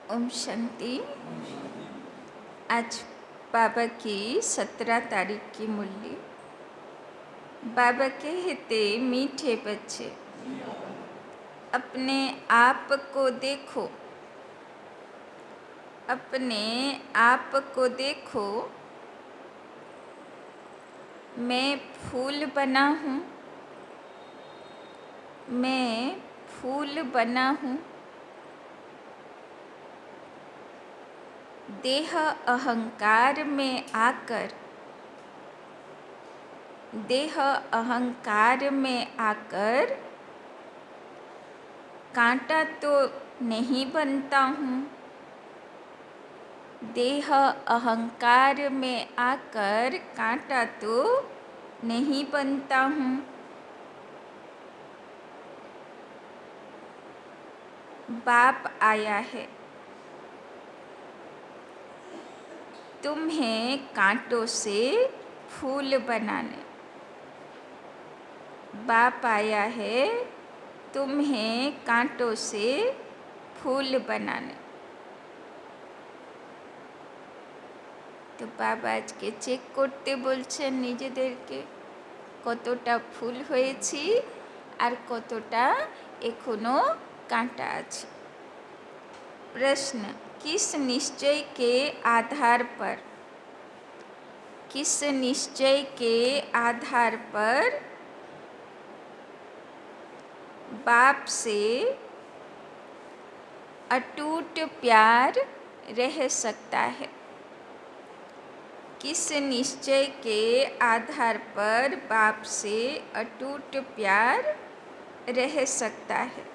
ओम शांति। आज बाबा की 17 तारीख की मुरली। बाबा कहते, मीठे बच्चे अपने आप को देखो, अपने आप को देखो। मैं फूल बना हूँ, मैं फूल बना हूँ। देह अहंकार में आकर, देह अहंकार में आकर कांटा तो नहीं बनता हूँ। देह अहंकार में आकर कांटा तो नहीं बनता हूँ। बाप आया है तुम्हें कांटों से फूल बनाने। बाप आया है तुम्हें कांटों से फूल बनाने। तो बाबा আজকে চেক করতে বলছেন নিজেদেরকে, কতটা ফুল হয়েছি আর কতটা এখনো কাঁটা আছে। प्रश्न, किस निश्चय के आधार पर, किस निश्चय के आधार पर बाप से अटूट प्यार रह सकता है। किस निश्चय के आधार पर बाप से अटूट प्यार रह सकता है।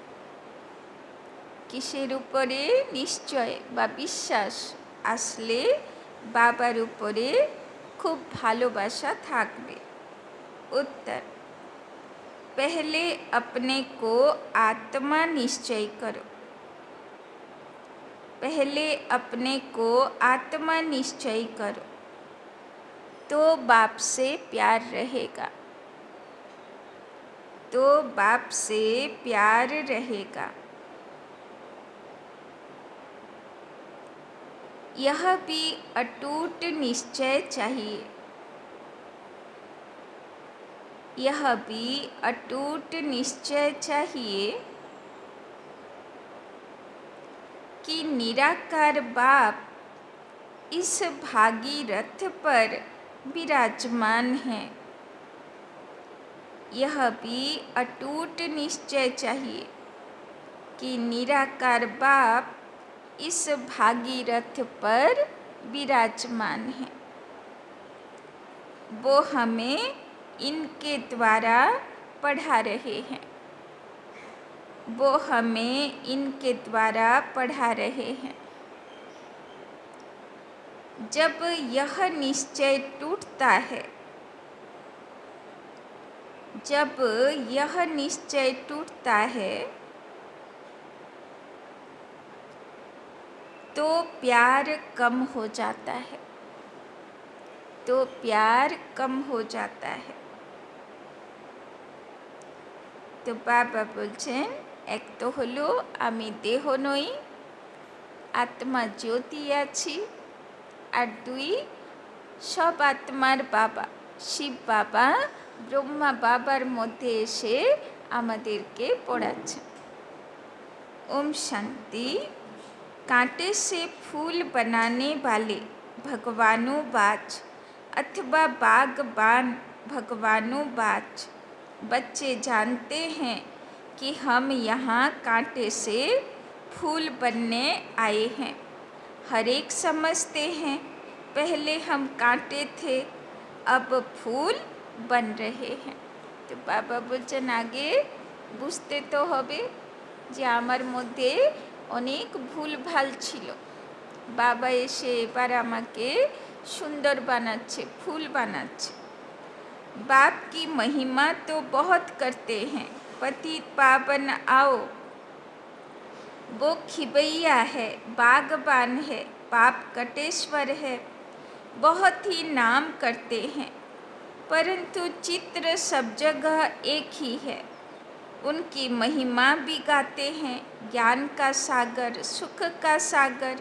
কিসের উপরে নিশ্চয় বা বিশ্বাস আসলে বাবার উপরে খুব ভালোবাসা থাকবে। उत्तर, पहले अपने को आत्मा निश्चय करो, पहले अपने को आत्मा निश्चय करो तो बाप से प्यार रहेगा, तो बाप से प्यार रहेगा। यह भी अटूट निश्चय चाहिए, यह भी अटूट निश्चय चाहिए कि निराकार बाप इस भागीरथ पर विराजमान है। यह भी अटूट निश्चय चाहिए कि निराकार बाप इस भागीरथ पर विराजमान है। वो हमें इनके द्वारा पढ़ा रहे हैं, वो हमें इनके द्वारा पढ़ा रहे हैं। जब यह निश्चय टूटता है, जब यह निश्चय टूटता है तो प्यार कम हो जाता है, तो प्यार कम हो जाता है। तो बाबा बोलছেন, एक तो হলো আমি দেহ নই, আত্মা জ্যোতি আছি, আর দুই সব আত্মার বাবা শিব বাবা ব্রহ্মা বাবার মধ্যে এসে আমাদেরকে পড়াচ্ছেন। ओम शांति। कांटे से फूल बनाने वाले भगवानोबाज अथवा बागबान भगवानोबाज बच्चे जानते हैं कि हम यहाँ कांटे से फूल बनने आए हैं। हर एक समझते हैं पहले हम कांटे थे, अब फूल बन रहे हैं। तो बाबा বলছেন আগে বুঝতে তো হবে যে আমার মধ্যে অনেক ভুলভাল ছিল। বাবা এসে এবার আমাকে সুন্দর বানাচ্ছে, ফুল बानाচ্ছে। बाप की महिमा तो बहुत करते हैं, पतित पावन आओ। वो खिबैया है, बागबान है, पाप कटेश्वर है, बहुत ही नाम करते हैं, परंतु चित्र सब जगह एक ही है। उनकी महिमा भी गाते हैं, ज्ञान का सागर, सुख का सागर।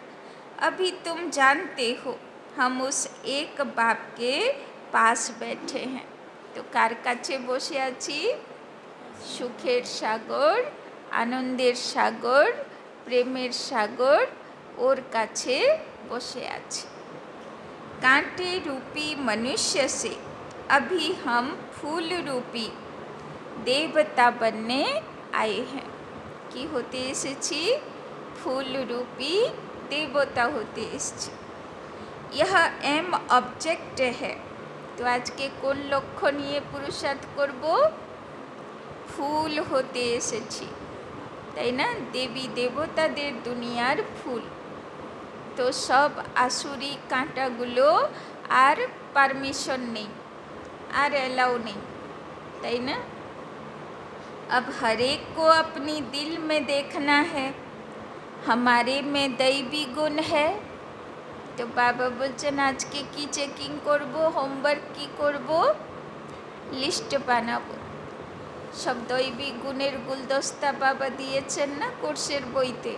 अभी तुम जानते हो हम उस एक बाप के पास बैठे हैं। तो कार काछे बसे आছি? সুখের সাগর, আনন্দের সাগর, প্রেমের সাগর, ওর কাছে বসে আছি। कांटे रूपी मनुष्य से अभी हम फूल रूपी देवता बनने आए हैं। कि होते এসেছি? फूल रूपी देवता होते এসেছি। यह एम ऑब्जेक्ट है। तो आज के কোন লক্ষ্য নিয়ে পুরুষার্থ করব? ফুল হতে এসেছি, তাই না? দেবী দেবতাদের দুনিয়ার ফুল। तो सब आसुरी कांटागुलो आर परमिशन नहीं, आर अलाउ नहीं, तई ना? अब हर एक को अपनी दिल में देखना है, हमारे में दैवी गुण है। तो बाबा बोलছেন আজকে কি চেকিং করব, হোমওয়ার্ক কি করব? লিস্ট বানাবো। সব দৈবী গুণের গুলদস্তা বাবা দিয়েছেন না কোর্সের বইতে।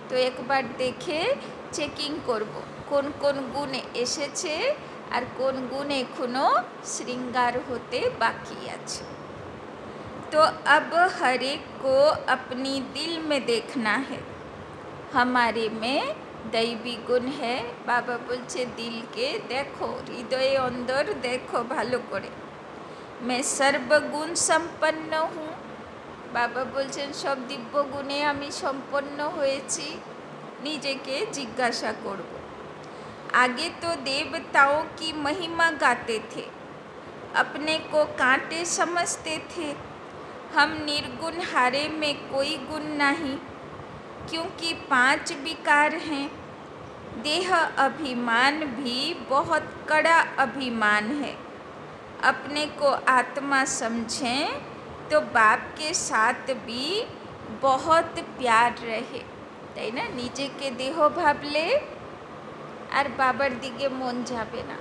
তো একবার দেখে চেকিং করব কোন কোন গুণ এসেছে আর কোন গুণ এখনো श्रृंगार होते बाकी আছে। तो अब हर एक को अपनी दिल में देखना है, हमारे में दैवी गुण है। बाबा बोलছে दिलके देखो, हृदय अंदर देखो ভালো করে। मैं सर्वगुण संपन्न हूँ। বাবা বলছেন সব দিব্য গুণে আমি সম্পন্ন হয়েছি। নিজেকে জিজ্ঞাসা করব। आगे तो देवताओं की महिमा गाते थे, अपने को कांटे समझते थे। हम निर्गुण हारे में कोई गुण नहीं, क्योंकि 5 विकार हैं। देह अभिमान भी बहुत कड़ा अभिमान है। अपने को आत्मा समझें तो बाप के साथ भी बहुत प्यार रहे, তাই না? নিজেকে দেহ ভাবলে আর বাবার দিকে মন যাবে না।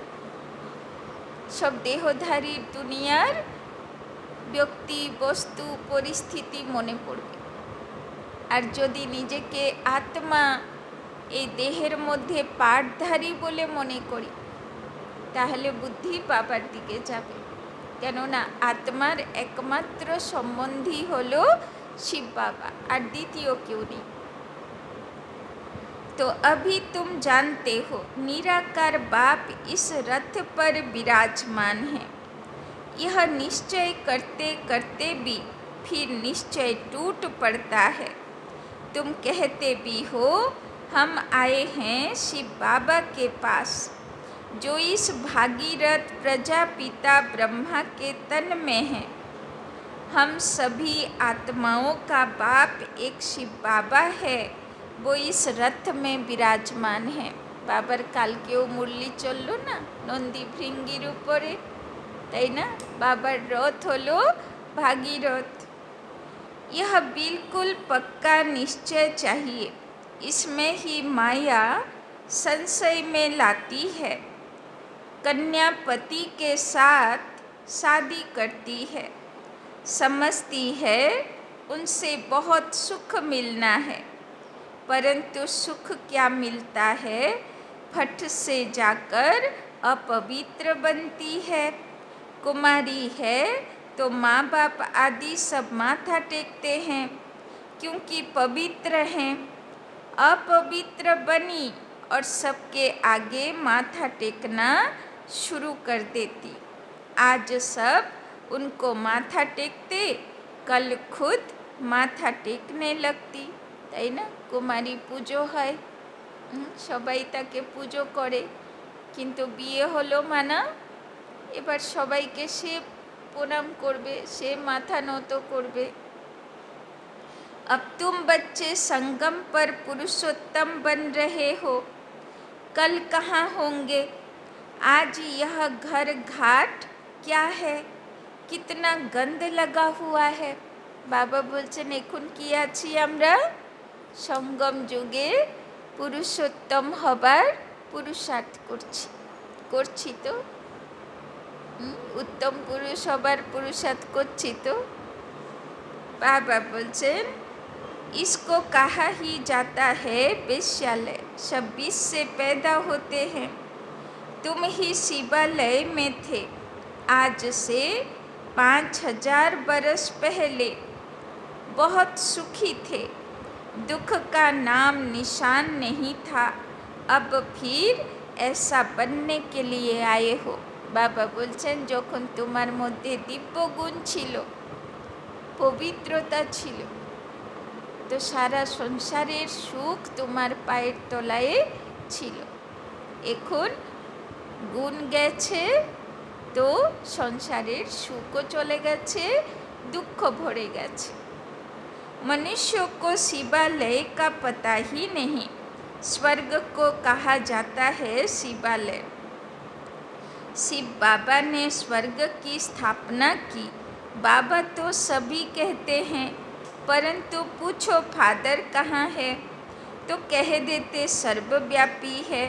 সব দেহধারীর দুনিয়ার ব্যক্তি, বস্তু, পরিস্থিতি মনে পড়বে। আর যদি নিজেকে আত্মা, এই দেহের মধ্যে পাঠধারী বলে মনে করি, তাহলে বুদ্ধি বাবার দিকে যাবে। কেননা আত্মার একমাত্র সম্বন্ধী হলো শিব বাবা, আর দ্বিতীয় কেউ নেই। तो अभी तुम जानते हो निराकार बाप इस रथ पर विराजमान है। यह निश्चय करते करते भी फिर निश्चय टूट पड़ता है। तुम कहते भी हो हम आए हैं शिव बाबा के पास, जो इस भागीरथ प्रजापिता ब्रह्मा के तन में है। हम सभी आत्माओं का बाप एक शिव बाबा है, वो इस रथ में विराजमान है। बाबर কালকেও মুরলি চললো না নন্দী ভৃঙ্গির উপরে, তাই না? বাবার রথ হলো भागीरथ। यह बिल्कुल पक्का निश्चय चाहिए, इसमें ही माया संशय में लाती है। कन्या पति के साथ शादी करती है, समझती है उनसे बहुत सुख मिलना है, परंतु सुख क्या मिलता है? फट से जाकर अपवित्र बनती है। कुमारी है तो माँ बाप आदि सब माथा टेकते हैं, क्योंकि पवित्र हैं। अपवित्र बनी और सबके आगे माथा टेकना शुरू कर देती। आज सब उनको माथा टेकते, कल खुद माथा टेकने लगती, তাই না? কুমারী পুজো হয়, সবাই তাকে পুজো করে, কিন্তু বিয়ে হলো মানা, এবার সবাইকে সে প্রণাম করবে, সে মাথা নত করবে। अब तुम बच्चे संगम पर पुरुषोत्तम बन रहे हो, कल कहाँ होंगे? आज यह घर घाट क्या है? कितना गंध लगा हुआ है। बाबा बोलছেন এখন কি আছি আমরা? সঙ্গম যুগে পুরুষোত্তম হবার পুরুষার্থ করছি তো, উত্তম পুরুষ হবার পুরুষার্থ করছি তো। बाबा बोलছেন इसको कहा ही जाता है वेश्यालय। 26 से पैदा होते हैं। तुम ही शिवालय में थे आज से 5000 बरस पहले। बहुत सुखी थे, दुख का नाम निशान नहीं था। अब फिर ऐसा बनने के लिए आए हो। बाबा बोलছেন যখন তোমার মধ্যে দিব্য গুণ ছিল, পবিত্রতা ছিল, তো সারা সংসারের সুখ তোমার পায়ের তলায় ছিল। এখন গুণ গেছে তো সংসারের সুখও চলে গেছে, দুঃখ ভরে গেছে। मनुष्य को शिवालय का पता ही नहीं। स्वर्ग को कहा जाता है शिवालय। शिव बाबा ने स्वर्ग की स्थापना की। बाबा तो सभी कहते हैं, परंतु पूछो फादर कहाँ है तो कह देते सर्वव्यापी है।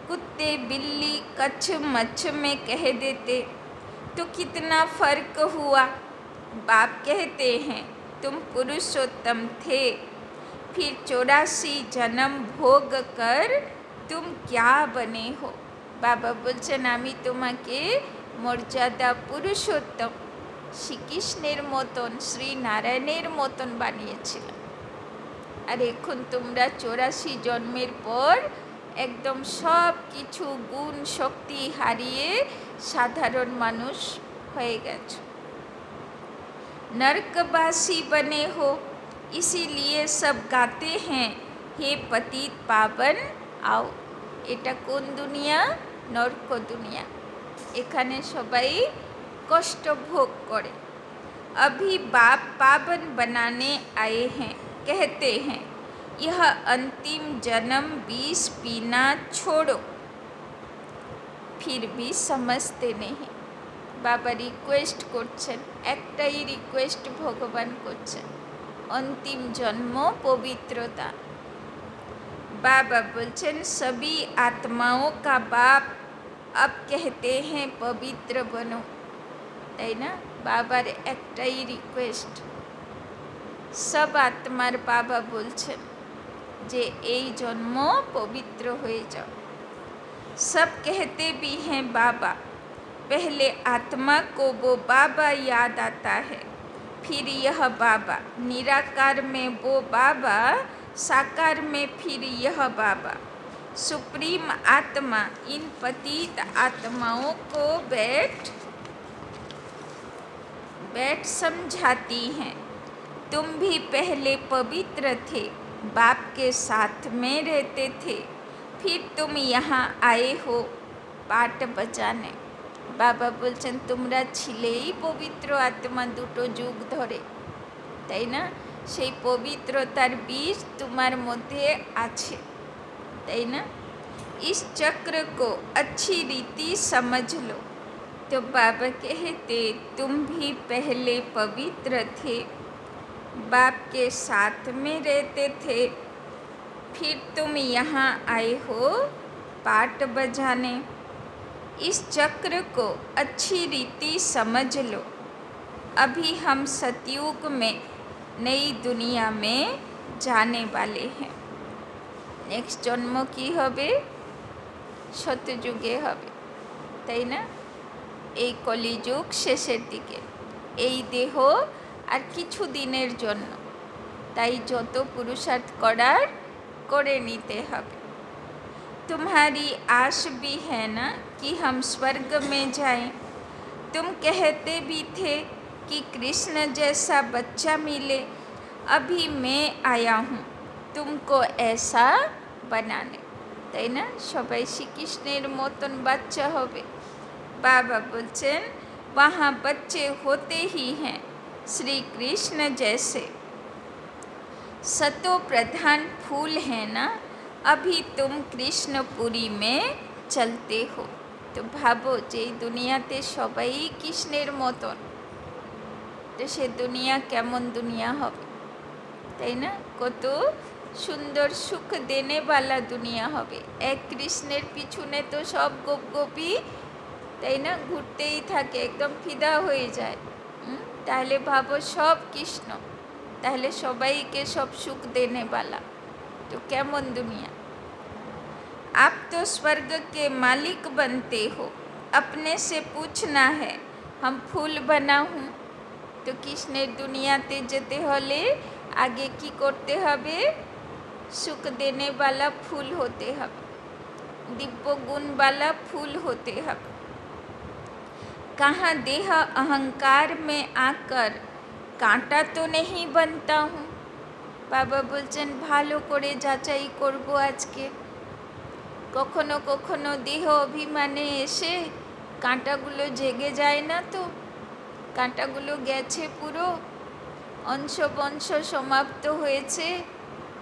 कुत्ते बिल्ली कच्छ मच्छ में कह देते तो कितना फर्क हुआ। बाप कहते हैं तुम पुरुषोत्तम थे, फिर 84 जन्म भोग कर तुम क्या बने हो। बाबा बोलছেন আমি তোমাকে মর্যাদা পুরুষোত্তম শ্রীকৃষ্ণের মতন শ্রীনারায়ণের মতন বানিয়েছিলাম, আর এখন তোমরা 84 জন্মের পর একদম সব কিছু গুণ শক্তি হারিয়ে সাধারণ মানুষ হয়ে গেছো। नरकवासी बने हो, इसीलिए सब गाते हैं हे पतित पावन आओ। এটা কোন দুনিয়া? নরক দুনিয়া। এখানে সবাই কষ্ট ভোগ করে। अभी बाप पावन बनाने आए हैं, कहते हैं यह अंतिम जन्म 20 पीना छोड़ो, फिर भी समझते नहीं। বাবা রিকোয়েস্ট করছেন, একটাই রিকোয়েস্ট ভগবান করছেন, অন্তিম জন্ম পবিত্রতা। बाबा बोलছেন सभी आत्माओं का बाप अब कहते हैं पवित्र बनो। তাই না? বাবার একটাই রিকোয়েস্ট, সব আত্মার বাবা বলছেন যে এই জন্ম পবিত্র হয়ে যাও। सब कहते भी हैं बाबा, पहले आत्मा को वो बाबा याद आता है, फिर यह बाबा। निराकार में वो बाबा, साकार में फिर यह बाबा। सुप्रीम आत्मा इन पतित आत्माओं को बैठ समझाती हैं। तुम भी पहले पवित्र थे, बाप के साथ में रहते थे, फिर तुम यहाँ आए हो पाठ बजाने। বাবা বলছেন তোমরা ছিলেই পবিত্র আত্মা দুটো যুগ ধরে, তাই না? সেই পবিত্রতার বীজ তোমার মধ্যে আছে, তাই না? इस चक्र को अच्छी रीति समझ लो। तो बाबा कहते तुम भी पहले पवित्र थे, बाप के साथ में रहते थे, फिर तुम यहाँ आए हो पाठ बजाने। इस चक्र को अच्छी रीति समझ लो। अभी हम सतयुग में नई दुनिया में जाने वाले हैं। नेक्स्ट जन्म की হবে? সত্যযুগে হবে, তাই না? এই কলিযুগ শেষের দিকে, এই দেহ আর কিছু দিনের জন্য, তাই যত পুরুষার্থ করার করে নিতে হবে। तुम्हारी आश भी है ना कि हम स्वर्ग में जाएं। तुम कहते भी थे कि कृष्ण जैसा बच्चा मिले। अभी मैं आया हूँ तुमको ऐसा बनाने। তাই না? সবাই শ্রীকৃষ্ণের মতন বাচ্চা হবে। বাবা বলছেন वहाँ बच्चे होते ही हैं श्री कृष्ण जैसे। सतो प्रधान फूल है ना, अभी तुम কৃষ্ণপুরী में चलते हो। তো ভাবো যে এই দুনিয়াতে সবাই কৃষ্ণের মতন, তো সে দুনিয়া কেমন দুনিয়া হবে, তাই না? কত সুন্দর সুখ দেনেওয়ালা দুনিয়া হবে। এক কৃষ্ণের পিছনে তো সব গোপ গোপী, তাই না, ঘুরতেই থাকে, একদম ফিদা হয়ে যায়। তাহলে ভাবো সব কৃষ্ণ, ताहले सबाईके सब सुख देने वाला। तो केमन दुनिया। आप तो स्वर्ग के मालिक बनते हो। अपने से पूछना है हम फूल बना हूँ। तो कृष्णेर दुनियाते जेते हले आगे की करते हबे, सुख देने वाला फूल होते हबे, दिव्य गुण वाला फूल होते हबे। कहाँ देह अहंकार में आकर कांटा तो नहीं बनता हूँ। बाबा बोलছেন ভালো করে যাচাই করব আজকে। কখনো কখনো দেহ অভিমানে এসে কাঁটাগুলো জেগে যায় না তো? কাঁটাগুলো গেছে পুরো, অংশ বংশ সমাপ্ত হয়েছে,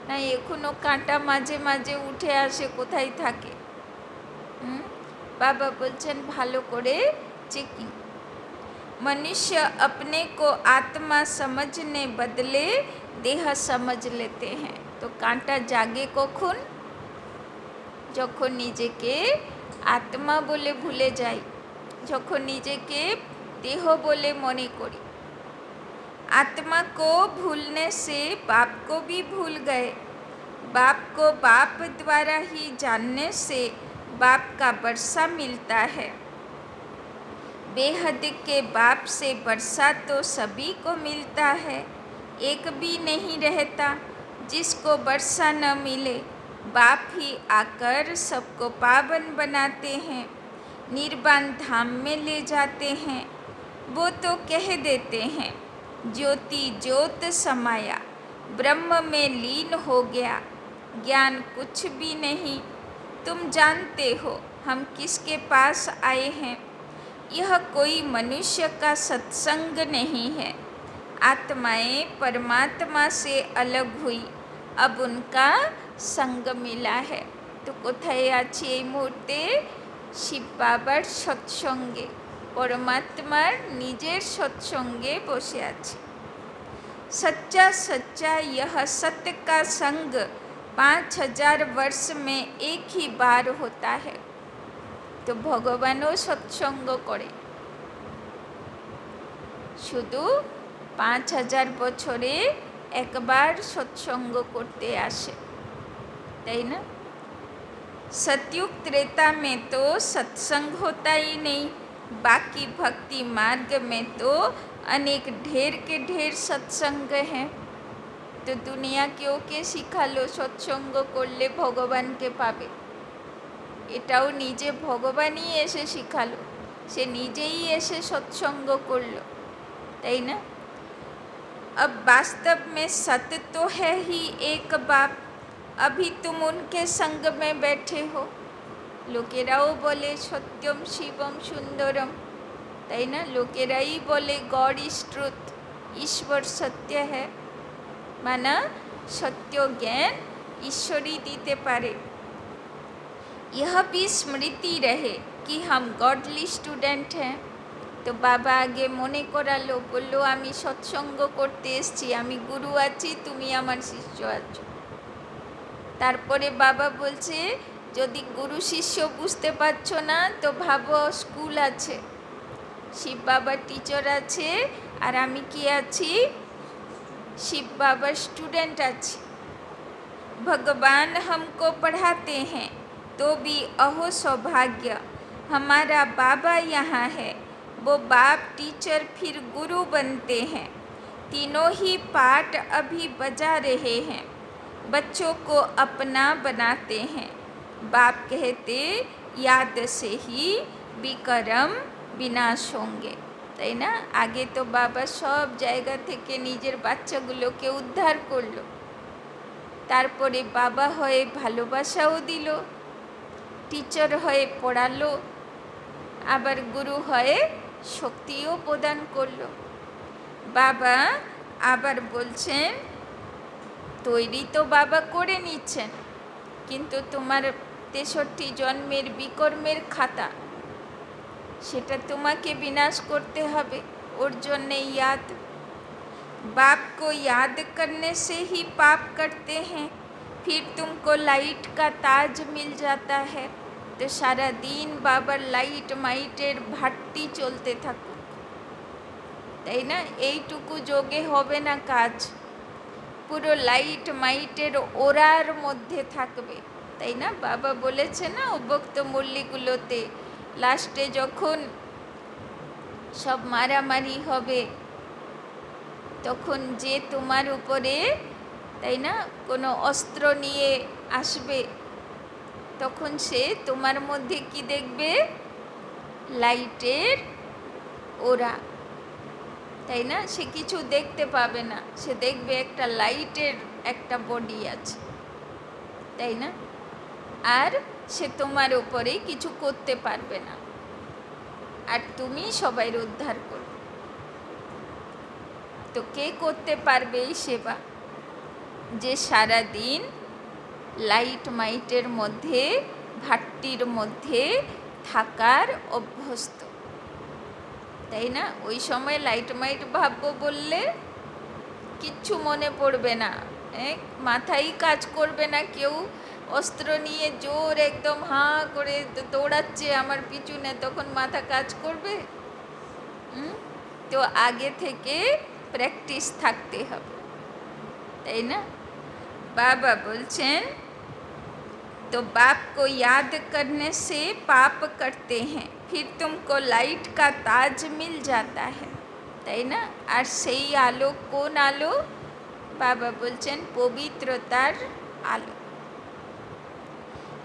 না এখনো কাঁটা মাঝে মাঝে উঠে আসে, কোথায় থাকে? बाबा बोलছেন ভালো করে चेकिंग। मनुष्य अपने को आत्मा समझने बदले देह समझ लेते हैं। तो कांटा जागे कখন? যখন নিজেকে आत्मा बोले भूले जाई, যখন নিজেকে देह बोले मने करी। आत्मा को भूलने से बाप को भी भूल गए। बाप को बाप द्वारा ही जानने से बाप का वर्षा मिलता है। बेहद के बाप से वर्षा तो सभी को मिलता है। एक भी नहीं रहता जिसको वर्षा न मिले। बाप ही आकर सबको पावन बनाते हैं, निर्वाण धाम में ले जाते हैं। वो तो कह देते हैं ज्योति ज्योत समाया, ब्रह्म में लीन हो गया, ज्ञान कुछ भी नहीं। तुम जानते हो हम किसके पास आए हैं। यह कोई मनुष्य का सत्संग नहीं है। आत्माएं परमात्मा से अलग हुई, अब उनका संग मिला है। तो कोথায় আছি এই মুহূর্তে? শিব বাবার সৎসঙ্গে, পরমাত্মার নিজের সৎসঙ্গে বসে আছি। सच्चा सच्चा यह सत्य का संग 5000 वर्ष में एक ही बार होता है। तो भगवानও সৎসঙ্গ করে, শুধু 5000 বছরে একবার সৎসঙ্গ করতে আসে, তাই না? सतयुग त्रेता में तो सत्संग होता ही नहीं। बाकी भक्ति मार्ग में तो अनेक ढेर के ढेर सत्संग हैं। तो दुनिया केও কে শিখালো সৎসঙ্গ করলে ভগবানকে পাবে? এটাও নিজে ভগবানই এসে শিখালো, সে নিজেই এসে সৎসঙ্গ করলো, তাই না? अब वास्तव में सत्य तो है ही एक बाप। अभी तुम उनके संग में बैठे हो। लोकेराও বলে সত্যম শিবম সুন্দরম, তাই না? লোকেরাই বলে गॉड इज ट्रुथ, ईश्वर सत्य है। माना सत्य ज्ञान ईश्वरी दीते पारे। यह भी स्मृति रहे कि हम गॉडली स्टूडेंट हैं। तो बाबा आगे मने करालो, बोलो आमी सत्संग करते एसेছি, आमी गुरु आছি, তুমি আমার শিষ্য আছো। তারপরে বাবা বলছে যদি গুরু শিষ্য বুঝতে পারছো না তো ভাবো স্কুল আছে, শিব বাবার টিচার আছে, আর আমি কি আছি? शिव बाबा स्टूडेंट आছি। भगवान हमको पढ़ाते हैं तो भी अहो सौभाग्य, हमारा बाबा यहाँ है। वो बाप टीचर फिर गुरु बनते हैं। तीनों ही पाठ अभी बजा रहे हैं, बच्चों को अपना बनाते हैं। बाप कहते याद से ही विक्रम विनाश होंगे, তাই না? আগে তো বাবা সব জায়গা থেকে নিজের বাচ্চাগুলোকে উদ্ধার করলো, তারপরে বাবা হয়ে ভালোবাসাও দিল, টিচার হয়ে পড়ালো, আবার গুরু হয়ে শক্তিও প্রদান করলো। বাবা আবার বলছেন তৈরি তো বাবা করে নিচ্ছেন, কিন্তু তোমার 63 জন্মের বিকর্মের খাতা, সেটা তোমাকে বিনাশ করতে হবে। ওর জন্যে याद, बाप को याद करने से ही पाप करते हैं, फिर तुमको लाइट का ताज मिल जाता है। तो सारा दिन बाবার লাইট মাইটের ভাট্টি চলতে থাকুক, তাই না? এইটুকু যোগে হবে না কাজ। পুরো লাইট মাইটের ওরার মধ্যে থাকবে, তাই না? বাবা বলেছে না অব্যক্ত মুরলিগুলোতে, লাস্টে যখন সব মারামারি হবে তখন যে তোমার উপরে, তাই না, কোনো অস্ত্র নিয়ে আসবে, তখন সে তোমার মধ্যে কি দেখবে? লাইটের ওরা, তাই না? সে কিছু দেখতে পাবে না, সে দেখবে একটা লাইটের একটা বডি আছে, তাই না? আর সে তোমার উপরে কিছু করতে পারবে না, আর তুমি সবাইয়ের উদ্ধার করবে। তো কে করতে পারবে এই সেবা? যে সারাদিন লাইট মাইটের মধ্যে, ভাট্টির মধ্যে থাকার অভ্যস্ত, তাই না? ওই সময় লাইট মাইট ভাববো বললে কিচ্ছু মনে পড়বে না, মাথায় কাজ করবে না। কেউ অস্ত্র নিয়ে জোর একদম হাঁ করে দৌড়াচ্ছে আমার পিছনে, তখন মাথা কাজ করবে? তো আগে থেকে প্র্যাকটিস থাকতে হবে, তাই না? बाबा बोलचेन तो बाप को याद करने से पाप करते हैं, फिर तुमको लाइट का ताज मिल जाता है, তাই না? আর সেই আলো কোন আলো? बाबा बोलचेन पवित्रतार आलो।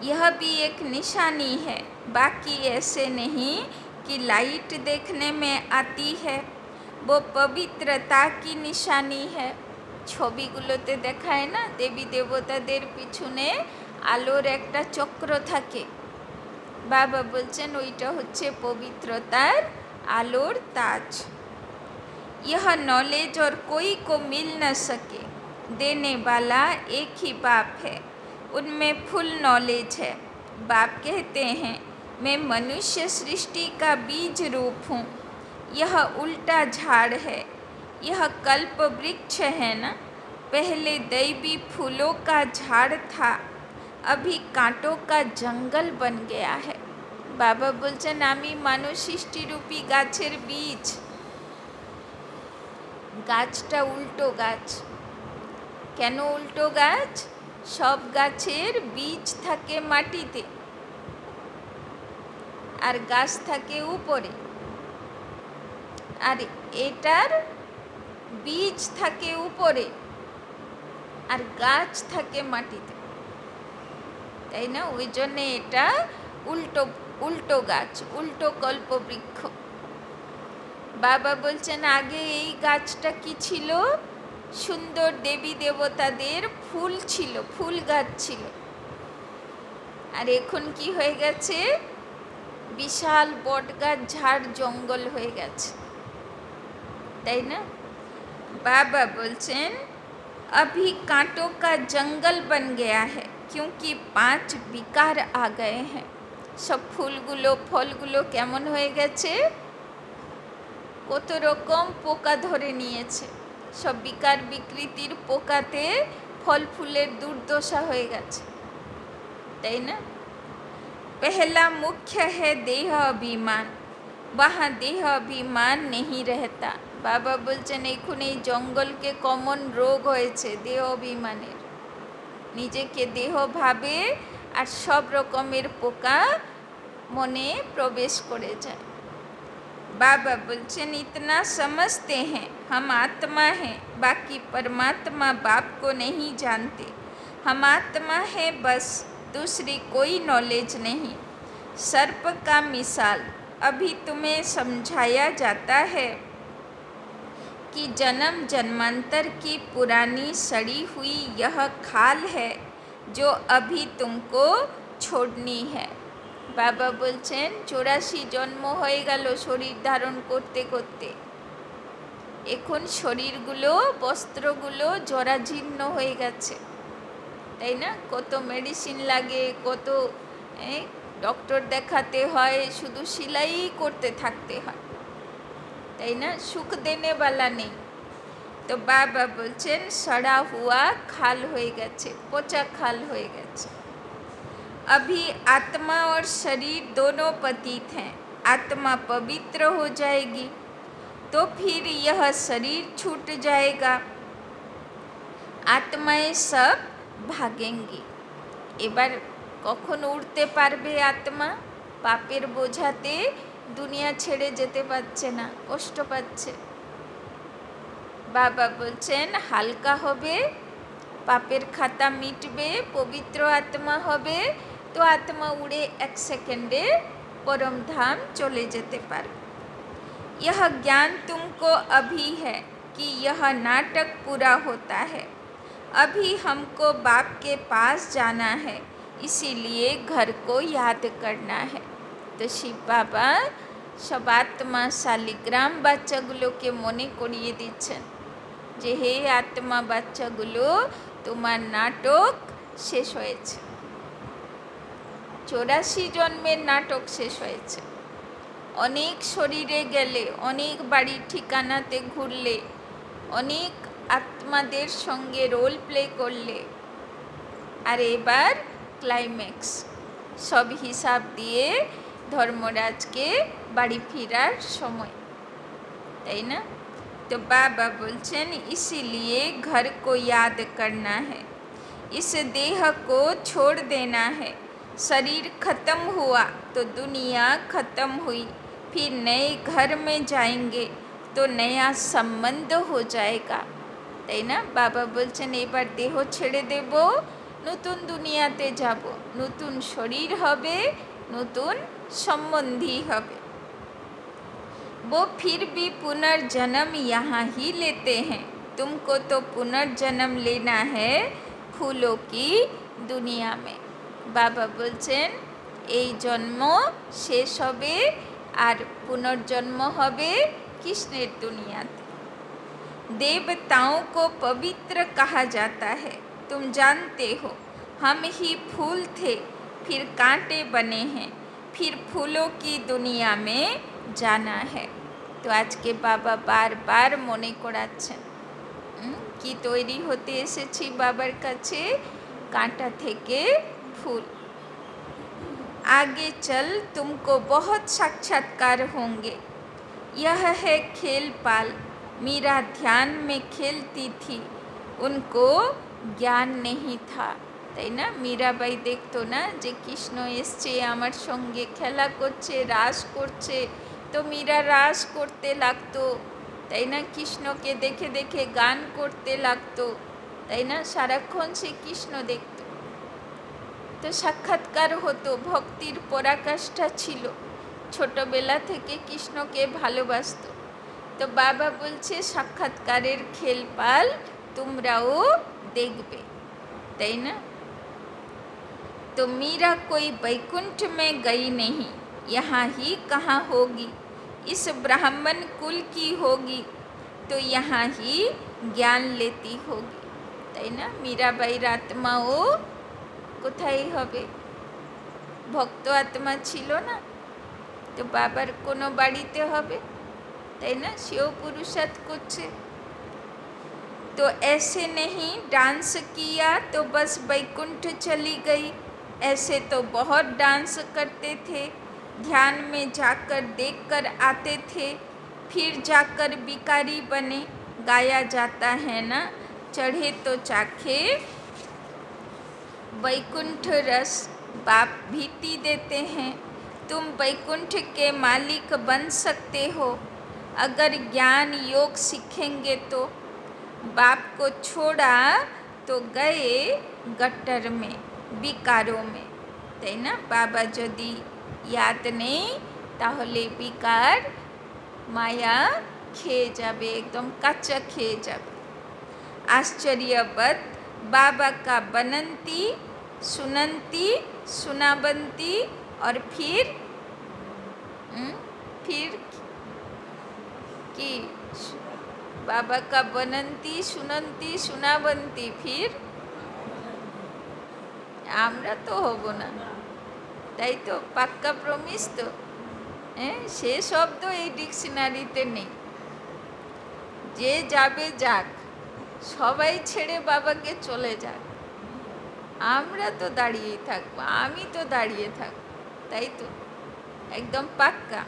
यह भी एक निशानी है, बाकी ऐसे नहीं कि लाइट देखने में आती है, वो पवित्रता की निशानी है। ছবিগুলোতে দেখায় না দেবী দেবতাদের পিছনে আলোর একটা চক্র থাকে, বাবা বলছেন ওইটা হচ্ছে পবিত্রতার আলোর তাজ। यह नॉलेज और कोई को मिल न सके, देने वाला एक ही बाप है, उनमें फुल नॉलेज है। बाप कहते हैं मैं मनुष्य सृष्टि का बीज रूप हूँ, यह उल्टा झाड़ है, यह कल्प वृक्ष है ना, पहले दैवी फूलों का झाड़ था, अभी कांटों का जंगल बन गया है। बाबा बोलছেন আমি মানব সৃষ্টিরূপী গাছের বীজ। গাছটা উল্টো গাছ। কেন উল্টো গাছ? সব গাছের বীজ থাকে মাটিতে আর গাছ থাকে উপরে, আর এটার বীজ থাকে উপরে আর গাছ থাকে মাটিতে, তাই না? ওই জন্যে এটা উল্টো উল্টো গাছ, উল্টো কল্পবৃক্ষ। বাবা বলছেন আগে এই গাছটা কি ছিল? সুন্দর দেবী দেবতাদের ফুল ছিল, ফুল গাছ ছিল, আর এখন কি হয়ে গেছে? বিশাল বট গাছ, ঝাড় জঙ্গল হয়ে গেছে, তাই না? बाबा बोलचेन अभी कांटों का जंगल बन गया है, क्योंकि 5 विकार आ गए हैं। सब ফুলগুলো ফলগুলো কেমন হয়ে গেছে? কত রকম পোকা ধরে নিয়েছে, সব বিকার বিকৃতির পোকাতে ফল ফুলের দুর্দশা হয়ে গেছে, তাই না? पहला मुख्य है देह अभिमान, वहाँ देह अभिमान नहीं रहता। বাবা বলছেন এখন এই জঙ্গলকে কমন রোগ হয়েছে দেহ অভিমানের, নিজেকে দেহ ভাবে আর সব রকমের পোকা মনে প্রবেশ করে যায়। बाबा बोलचेन इतना समझते हैं हम आत्मा हैं, बाकी परमात्मा बाप को नहीं जानते। हम आत्मा है बस, दूसरी कोई नॉलेज नहीं। सर्प का मिसाल अभी तुम्हें समझाया जाता है कि जन्म जन्मांतर की पुरानी सड़ी हुई यह खाल है जो अभी तुमको छोड़नी है। বাবা বলছেন 84 জন্ম হয়ে গেল শরীর ধারণ করতে করতে, এখন শরীরগুলো বস্ত্রগুলো জরাজীর্ণ হয়ে গেছে, তাই না? কত মেডিসিন লাগে, কত ডক্টর দেখাতে হয়, শুধু সেলাই করতে থাকতে হয়, তাই না? সুখ দেনে वाला নেই। তো বাবা বলছেন সড়া হুয়া খাল হয়ে গেছে, পচা খাল হয়ে গেছে। अभी आत्मा और शरीर दोनों पतित हैं, आत्मा पवित्र हो जाएगी तो फिर यह शरीर छूट जाएगा, आत्माएं सब भागेंगी। এবার কখন উড়তে পারবে আত্মা? পাপের বোঝাতে দুনিয়া ছেড়ে যেতে পারছে না, কষ্ট পাচ্ছে। বাবা বলছেন হালকা হবে, পাপের খাতা মিটবে, পবিত্র আত্মা হবে, তো আত্মা উড়ে 1 সেকেন্ডে परम धाम चले जेते पारे। यह ज्ञान तुमको अभी है कि यह नाटक पूरा होता है। अभी हमको बाप के पास जाना है, इसीलिए घर को याद करना है। तो शिव बाबा सब आत्मा शालिग्राम बाच्चागुलोके मने करिए दिच्छेन जे हे आत्मा बाच्चागुलो तुम्हार नाटक शेष हयेछे। 84 जन्मेर नाटक शेष हयेछे। अनेक शरीरे गेले, अनेक बाड़ी ठिकानाते घुरले, अनेक आत्मादेर संगे रोल प्ले करले, और एबार क्लाइमैक्स सब हिसाब दिए धर्मराज के बाड़ी फिरार समय, ताई ना? तो बाबा बोलছেন इसीलिए घर को याद करना है, इस देह को छोड़ देना है। शरीर खत्म हुआ तो दुनिया खत्म हुई, फिर नए घर में जाएंगे तो नया संबंध हो जाएगा, তাই না? বাবা বলছেন এবার দেহ ছেড়ে দেব, নতুন দুনিয়াতে যাব, নতুন শরীর হবে, নতুন সম্বন্ধী হবে। वो फिर भी पुनर्जन्म यहाँ ही लेते हैं, तुमको तो पुनर्जन्म लेना है फूलों की दुनिया में। बाबा बोलছেন এই জন্ম শেষ হবে আর পুনর্জন্ম হবে কৃষ্ণের দুনিয়াতে। देवताओं को पवित्र कहा जाता है, तुम जानते हो। हम ही फूल थे, फिर कांटे बने हैं, फिर फूलों की दुनिया में जाना है। तो आज के बाबा बार बार मने कराচ্ছেন कि तैरी होते एसेছি बाबार काছে, कांटा थेके फूल। आगे चल तुमको बहुत साक्षात्कार होंगे। यह है खेल पाल, मीरा ध्यान में खेलती थी, उनको ज्ञान नहीं था, তাই না? মীরাবাই দেখতো না যে কৃষ্ণ এসছে আমার সঙ্গে খেলা করছে, রাস করছে, তো মীরা রাস করতে লাগতো, তাই না? কৃষ্ণকে দেখে দেখে গান করতে লাগতো, তাই না? সারাক্ষণ সে কৃষ্ণ দেখত, তো সাক্ষাৎকার হতো, ভক্তির পরাকাষ্ঠা ছিল, ছোটবেলা থেকে কৃষ্ণকে ভালোবাসত। তো বাবা বলছে সাক্ষাৎকারের খেলপাল তোমরাও দেখবে, তাই না? तो मीरा कोई वैकुंठ में गई नहीं, यहाँ ही कहाँ होगी, इस ब्राह्मण कुल की होगी, तो यहाँ ही ज्ञान लेती होगी, তাই না? মীরাবাইর আত্মাও কোথায় হবে? ভক্ত আত্মা ছিল না, তো বাবার কোনো বাড়িতে হবে, তাই না? সেও পুরুষার্থ করছে। तो ऐसे नहीं डांस किया तो बस वैकुंठ चली गई, ऐसे तो बहुत डांस करते थे, ध्यान में जाकर देखकर आते थे, फिर जाकर भिखारी बने। गाया जाता है ना, चढ़े तो चाखे वैकुंठ रस, बाप भीति देते हैं, तुम वैकुंठ के मालिक बन सकते हो अगर ज्ञान योग सीखेंगे तो। बाप को छोड़ा तो गए गट्टर में, विकारों में, তাই না? বাবা যদি ইয়াদ নেই তাহলে বিকার মায়া খেয়ে যাবে, একদম কাঁচা খেয়ে যাবে। आश्चर्यवत बाबा का बनंती सुनंती सुनाबंती और फिर কি बाबा का बनंती सुनंती सुनाबंती, फिर আমরা তো হব না, তাই তো? পাক্কা প্রমিস তো? হ্যাঁ, সে শব্দ এই ডিকশনারিতে নেই। যে যাবে যাক, সবাই ছেড়ে বাবাকে চলে যাক, আমরা তো দাঁড়িয়েই থাকবো, আমি তো দাঁড়িয়ে থাকবো, তাই তো? একদম পাক্কা।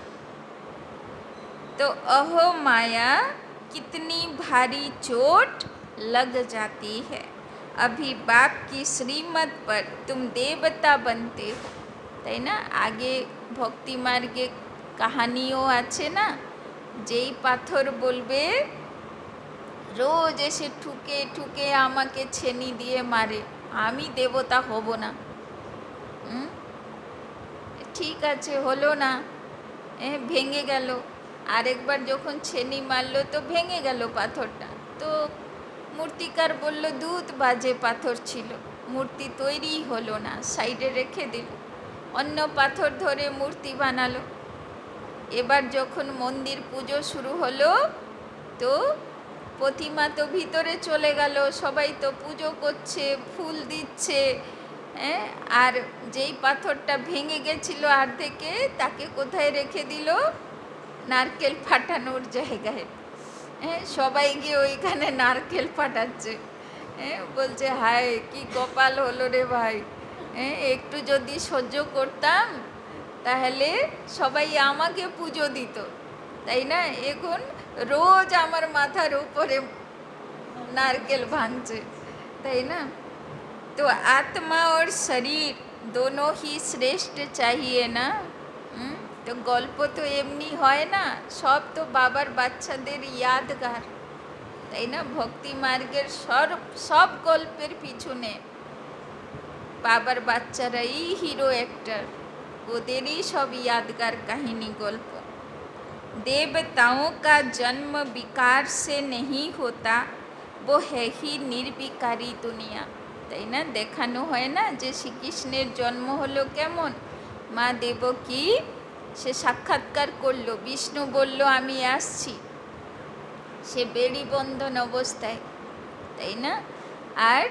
तो अहो माया कितनी भारी चोट लग जाती है। अभी बाप की श्रीमत पर तुम देवता बनते हो, তাই না? আগে ভক্তি মার্গে কাহানিও আছে না, যেই পাথর বলবে রোজ এসে ঠুকে ঠুকে আমাকে ছেনি দিয়ে মারে, আমি দেবতা হব না। ঠিক আছে, হলো না, ভেঙে গেল। আরেকবার যখন ছেনি মারলো তো ভেঙে গেল পাথরটা। তো মূর্তিকার বলল দুধ বাজে পাথর ছিল, মূর্তি তৈরি হলো না, সাইডে রেখে দিল। অন্য পাথর ধরে মূর্তি বানালো। এবার যখন মন্দির পুজো শুরু হলো তো প্রতিমা তো ভিতরে চলে গেল, সবাই তো পুজো করছে, ফুল দিচ্ছে, আর যেই পাথরটা ভেঙে গেছিল অর্ধেকে, তাকে কোথায় রেখে দিল? নারকেল ফাটানোর জায়গায়। সবাই গিয়ে ওইখানে নারকেল ফাটাচ্ছে। বলছে হায় কি কপাল হলো রে ভাই, একটু যদি সহ্য করতাম তাহলে সবাই আমাকে পুজো দিত, তাই না? এখন রোজ আমার মাথার উপরে नारकेल भांगचे, তাই না? तो आत्मा और शरीर दोनों ही श्रेष्ठ चाहिए ना। তো গল্প তো এমনি হয় না, সব তো বাবার বাচ্চাদের ইয়াদগার, তাই না? ভক্তি মার্গের সব গল্পের পিছনে বাবার বাচ্চারাই হিরো অ্যাক্টর, ওদেরই সব यादगार কাহিনী গল্প। देवताओं का जन्म विकार से नहीं होता, वो है ही निर्विकारी दुनिया, তাই না? দেখানো হয় না যে শ্রীকৃষ্ণের জন্ম হলো কেমন। মা দেবকী সে সাক্ষাৎকার করলো, বিষ্ণু বলল আমি আসছি, সে বেড়ি বন্ধন অবস্থায়, তাই না? আর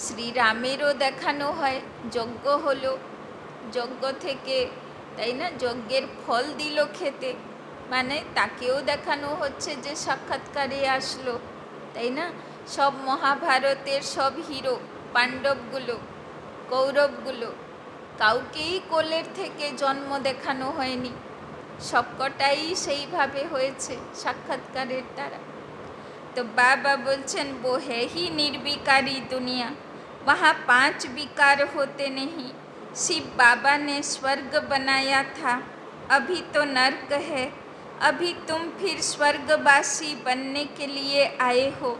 শ্রীরামেরও দেখানো হয়, যজ্ঞ হলো, যজ্ঞ থেকে, তাই না, যজ্ঞের ফল দিল খেতে, মানে তাকেও দেখানো হচ্ছে যে সাক্ষাৎকারে আসলো, তাই না? সব মহাভারতের সব হিরো, পাণ্ডবগুলো, কৌরবগুলো, কাউকেই কোলের থেকে জন্ম দেখানো হয়নি, সবকটাই সেইভাবে হয়েছে সাক্ষাৎকারের দ্বারা। तो बाबा बोलছেন वो है ही निर्विकारी दुनिया, वहाँ 5 विकार होते नहीं। शिव बाबा ने स्वर्ग बनाया था, अभी तो नर्क है। अभी तुम फिर स्वर्गवासी बनने के लिए आए हो।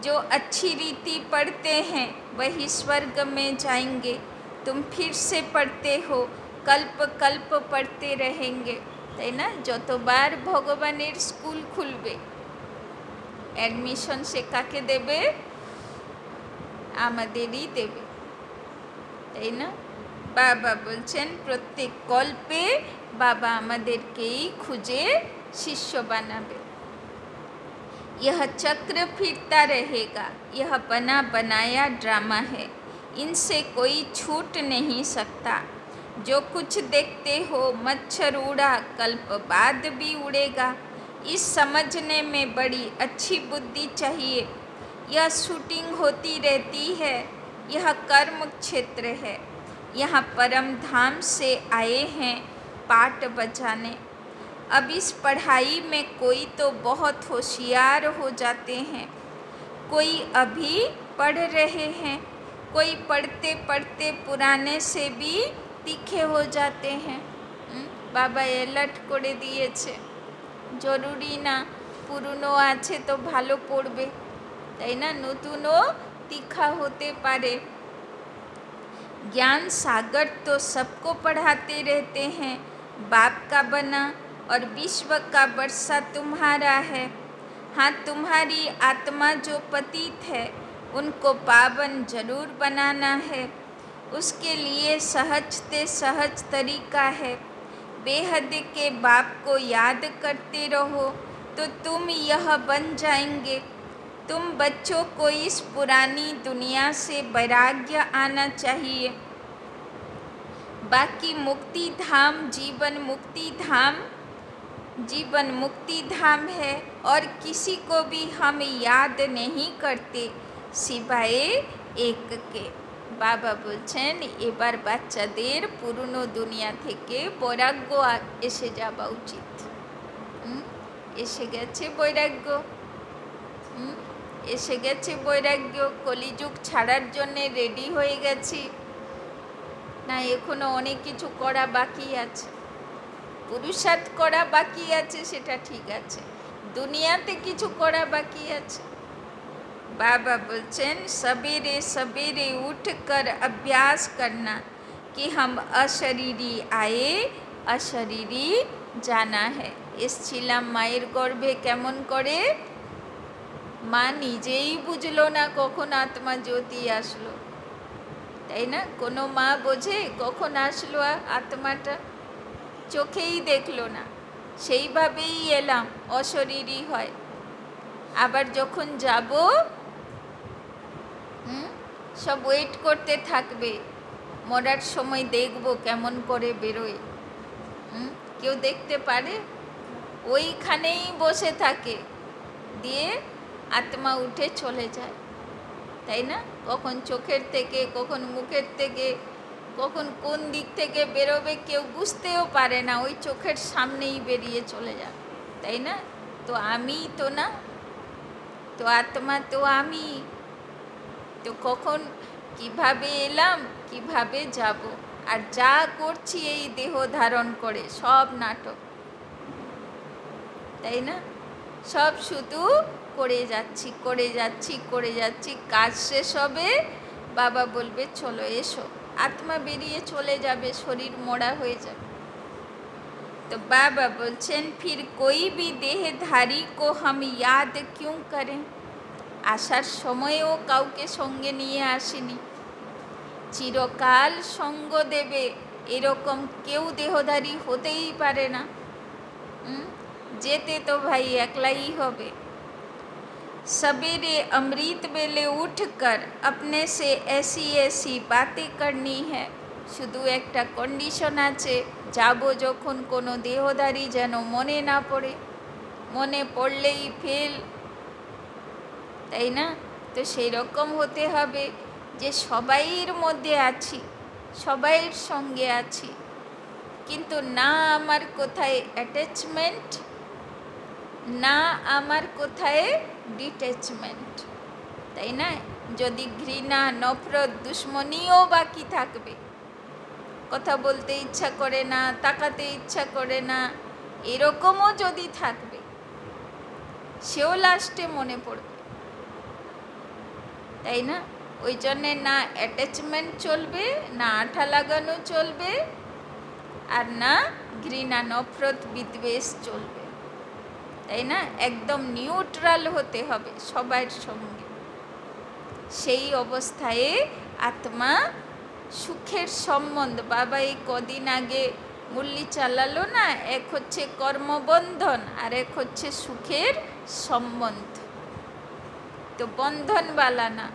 जो अच्छी रीति पढ़ते हैं वही स्वर्ग में जाएंगे। तुम फिर से पढ़ते हो, कल्प कल्प पढ़ते रहेंगे, তাই না? যতবার ভগবানের স্কুল খুলবে, অ্যাডমিশন সে কাকে দেবে? আমাদেরই দেবে, তাই না? বাবা বলছেন প্রত্যেক কল্পে বাবা আমাদেরকেই খুঁজে শিষ্য বানাবে। यह चक्र फिरता रहेगा, यह बना बनाया ड्रामा है, इनसे कोई छूट नहीं सकता। जो कुछ देखते हो मच्छर उड़ा, कल्प बाद भी उड़ेगा। इस समझने में बड़ी अच्छी बुद्धि चाहिए। यह शूटिंग होती रहती है, यह कर्म क्षेत्र है। यहाँ परम धाम से आए हैं पाठ बजाने। अब इस पढ़ाई में कोई तो बहुत होशियार हो जाते हैं, कोई अभी पढ़ रहे हैं, कोई पढ़ते पढ़ते पुराने से भी तीखे हो जाते हैं। বাবা অ্যালার্ট করে দিয়েছে, জরুরি না পুরনো আছে তো ভালো পড়বে, তাই না? নতুনও तीखा होते पारे। ज्ञान सागर तो सबको पढ़ाते रहते हैं, बाप का बना और विश्व का वर्षा तुम्हारा है। हाँ, तुम्हारी आत्मा जो पतित है उनको पावन जरूर बनाना है। उसके लिए सहजते सहज तरीका है। बेहद के बाप को याद करते रहो तो तुम यह बन जाएंगे। तुम बच्चों को इस पुरानी दुनिया से वैराग्य आना चाहिए। बाकी मुक्ति धाम जीवन मुक्ति धाम है, और किसी को भी हम याद नहीं करते सिवाय एक के। বাবা বলছেন এবার বাচ্চাদের পুরনো দুনিয়া থেকে বৈরাগ্য এসে যাওয়া উচিত। এসে গেছে বৈরাগ্য। এসে গেছে বৈরাগ্য, কলিযুগ ছাড়ার জন্যে রেডি হয়ে গেছি, না এখনো অনেক কিছু করা বাকি আছে, পুরুষার্থ করা বাকি আছে, সেটা ঠিক আছে, দুনিয়াতে কিছু করা বাকি আছে। बाबा बोलचन सवेरे सवेरे उठकर अभ्यास करना कि हम अशरीरी आए अशरीरी जाना है। এসছিলাম মায়ের গর্ভে কেমন করে, মা নিজেই বুঝলো না কখন আত্মা জ্যোতি আসলো, তাই না? কোনো মা বোঝে কখন আসলো আত্মাটা? চোখেই দেখলো না, সেইভাবেই এলাম, অশরীরী হয়। আবার যখন যাব সব ওয়েট করতে থাকবে, মরার সময় দেখব কেমন করে বেরোয়। কেউ দেখতে পারে? ওইখানেই বসে থাকে, দিয়ে আত্মা উঠে চলে যায়, তাই না? কখন চোখের থেকে, কখন মুখের থেকে, কখন কোন দিক থেকে বেরোবে কেউ বুঝতেও পারে না, ওই চোখের সামনেই বেরিয়ে চলে যায়, তাই না? তো আমি তো না, তো আত্মা তো আমি, তো কখন কিভাবে এলাম, কিভাবে যাব, আর যা করছি এই দেহ ধারণ করে সব নাটক, তাই না? সব শুধু করে যাচ্ছি করে যাচ্ছি করে যাচ্ছি, কাজ শেষ হবে, বাবা বলবে চলো এসো, আত্মা বেরিয়ে চলে যাবে, শরীর মোড়া হয়ে যাবে। तो बाबा बोलছেন फिर कोई भी देहधारी को हम याद क्यों करें। আসার সময়ও কাউকে সঙ্গে নিয়ে আসিনি, চিরকাল সঙ্গ দেবে এরকম কেউ দেহধারী হতেই পারে না। যেতে তো ভাই একলাই হবে। सवेरे अमृत बेले उठकर अपने से ऐसी ऐसी बातें करनी है। শুধু একটা কন্ডিশন আছে, যাব যখন কোনো দেহধারী যেন মনে না পড়ে, মনে পড়লেই ফেল, তাই না? তো সেই রকম হতে হবে যে সবাইয়ের মধ্যে আছি, সবাইয়ের সঙ্গে আছি, কিন্তু না আমার কোথায় অ্যাটাচমেন্ট, না আমার কোথায় ডিট্যাচমেন্ট, তাই না? যদি ঘৃণা, নফরত, দুশ্মনীও বাকি থাকবে, কথা বলতে ইচ্ছা করে না, তাকাতে ইচ্ছা করে না, এরকমও যদি থাকবে, সেও লাস্টে মনে পড়বে, তাই না? ওই জন্যে না অ্যাটাচমেন্ট চলবে, না আঠা লাগানো চলবে, আর না ঘৃণা, নফরত, বিদ্বেষ চলবে, তাই না? একদম নিউট্রাল হতে হবে সবার সঙ্গে। সেই অবস্থায় আত্মা সুখের সম্বন্ধ, বাবা এই কদিন আগে মুরলি চালালো না, এক হচ্ছে কর্মবন্ধন আর এক হচ্ছে সুখের সম্বন্ধ। তো বন্ধনওয়ালা না,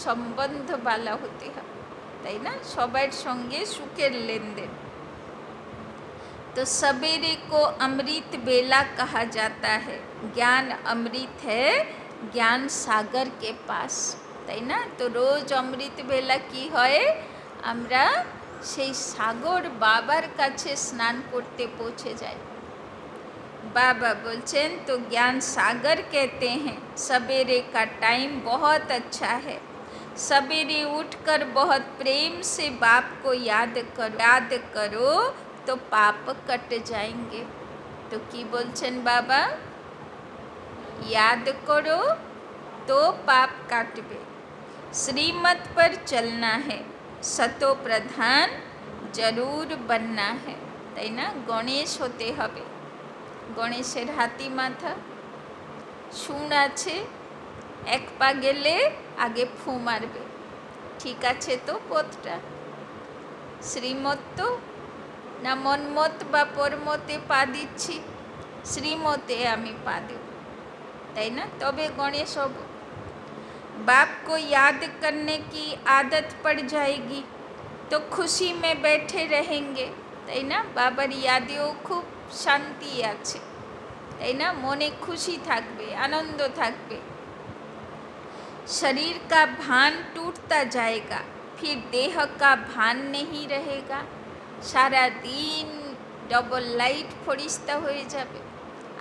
সম্বন্ধওয়ালা হতে হবে, তাই না? সবার সঙ্গে সুখের লেনদেন। तो सवेरे को अमृत बेला कहा जाता है। ज्ञान अमृत है ज्ञान सागर के पास, তাই না? তো রোজ অমৃত বেলা কি হয়, আমরা সেই সাগর বাবার কাছে স্নান করতে পৌঁছে যাই। बाबा बोलचन तो ज्ञान सागर कहते हैं। सवेरे का टाइम बहुत अच्छा है, सवेरे उठकर बहुत प्रेम से बाप को याद करो तो पाप कट जाएंगे। तो की बोलचन बाबा, याद करो तो पाप काटबे, श्रीमत पर चलना है, सतो प्रधान जरूर बनना है, তাই না? গণেশ হতে হবে। গণেশের হাতি মাথা, শুঁড় আছে, এক পা গেলে আগে ফু মারবে, ঠিক আছে তো পথটা? শ্রীমত তো না, মনমত বা পরমতে পা দিচ্ছি, শ্রীমতে আমি পা দেব, তাই না? তবে গণেশ হব। बाप को याद करने की आदत पड़ जाएगी तो खुशी में बैठे रहेंगे, তাই না? বাবার ইয়াদেও খুব শান্তি আছে, তাই না? মনে খুশি থাকবে, আনন্দ থাকবে। शरीर का भान टूटता जाएगा, फिर देह का भान नहीं रहेगा। সারা দিন ডবল লাইট ফরিস্তা হয়ে যাবে,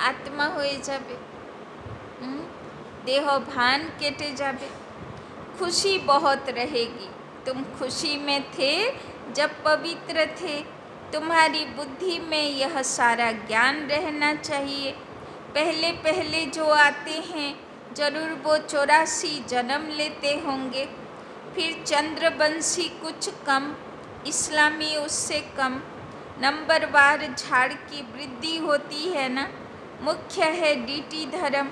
আত্মা হয়ে যাবে। देह भान केटे जाबे। खुशी बहुत रहेगी। तुम खुशी में थे जब पवित्र थे। तुम्हारी बुद्धि में यह सारा ज्ञान रहना चाहिए। पहले पहले जो आते हैं जरूर वो 84 जन्म लेते होंगे। फिर चंद्रवंशी कुछ कम, इस्लामी उससे कम। नंबरवार झाड़ की वृद्धि होती है ना। मुख्य है डीटी धर्म,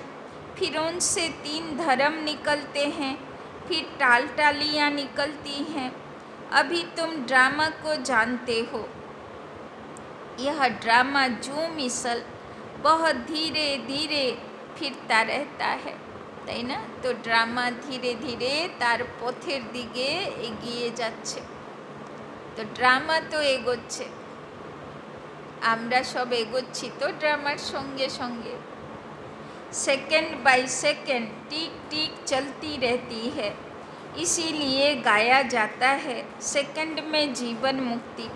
फिर उनसे 3 धर्म निकलते हैं, फिर टालटालियाँ निकलती हैं। अभी तुम ड्रामा को जानते हो। यह ड्रामा जू मिसल बहुत धीरे धीरे फिरता रहता है, তাই না? তো ড্রামা ধীরে ধীরে তার পথের দিকে এগিয়ে যাচ্ছে। তো ড্রামা তো এগোচ্ছে, আমরা সব এগোচ্ছি তো ড্রামার সঙ্গে সঙ্গে। सेकंड बाय सेकंड टिक टिक चलती रहती है, इसीलिए गाया जाता है सेकंड में जीवन मुक्ति।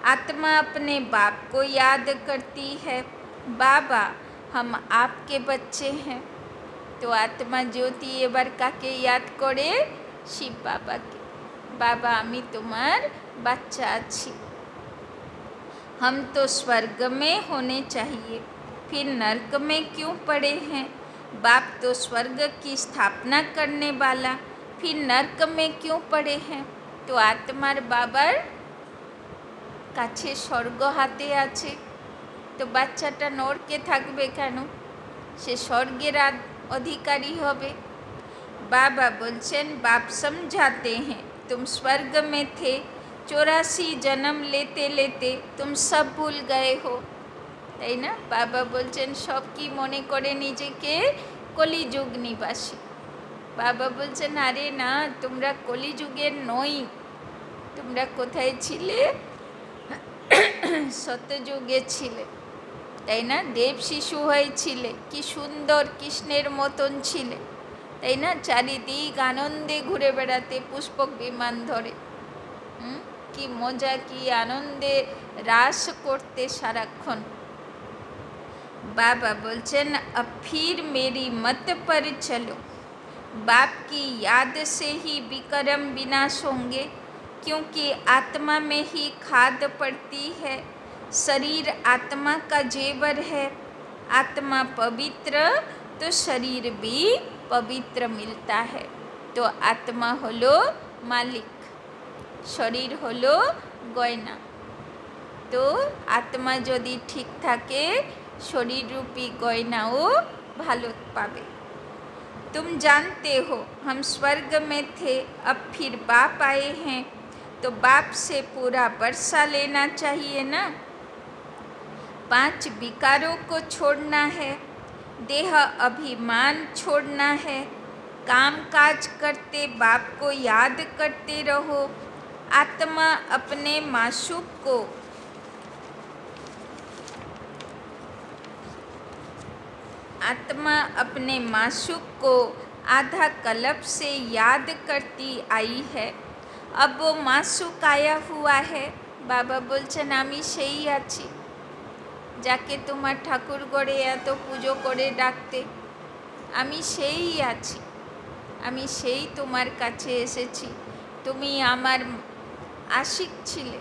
आत्मा अपने बाप को याद करती है, बाबा हम आपके बच्चे हैं। तो आत्मा ज्योति एबार काके याद करे? शिव बाबा के। बाबा आमी तुम्हार बच्चा आछि। हम तो स्वर्ग में होने चाहिए, फिर नर्क में क्यों पड़े हैं? बाप तो स्वर्ग की स्थापना करने वाला, फिर नर्क में क्यों पड़े हैं? तो आत्मार बाबार काछे स्वर्ग हाथे आछे, तो बाच्चाटा नरके थाकबे केन? से स्वर्गेर अधिकारी होबे। बाबा बोलছেন, बाप समझाते हैं तुम स्वर्ग में थे, 84 जन्म लेते लेते तुम सब भूल गए हो, তাই না? বাবা বলছেন সব কি মনে করে নিজেকে কলিযুগ নিবাসী। বাবা বলছেন আরে না, তোমরা কলিযুগের নই। তোমরা কোথায় ছিলে? সত্যযুগে ছিলে, তাই না? দেব শিশু হয়েছিলে, কি সুন্দর কৃষ্ণের মতন ছিলে, তাই না? চারিদিক আনন্দে ঘুরে বেড়াতে পুষ্পক বিমান ধরে। কি মজা, কি আনন্দে রাস করতে সারাক্ষণ। बाबा बोलचन अब फिर मेरी मत पर चलो। बाप की याद से ही विक्रम विनाश होंगे, क्योंकि आत्मा में ही खाद पड़ती है। शरीर आत्मा का जेवर है। आत्मा पवित्र तो शरीर भी पवित्र मिलता है। तो आत्मा हलो मालिक, शरीर हलो गयना। तो आत्मा यदि ठीक थाके शरीर रूपी गयनाओ भालो पाबे। तुम जानते हो हम स्वर्ग में थे, अब फिर बाप आए हैं, तो बाप से पूरा वर्षा लेना चाहिए ना। 5 विकारों को छोड़ना है, देह अभिमान छोड़ना है, काम काज करते बाप को याद करते रहो। आत्मा अपने माशूक को आधा कल्प से याद करती आई है। अब वो मासूक आया हुआ है। बाबा बोलছেন আমি সেই আছি যাকে তোমার ঠাকুর ঘরে এত পুজো করে ডাকতে। আমি সেই আছি, আমি সেই তোমার কাছে এসেছি। তুমি আমার আশিক ছিলে,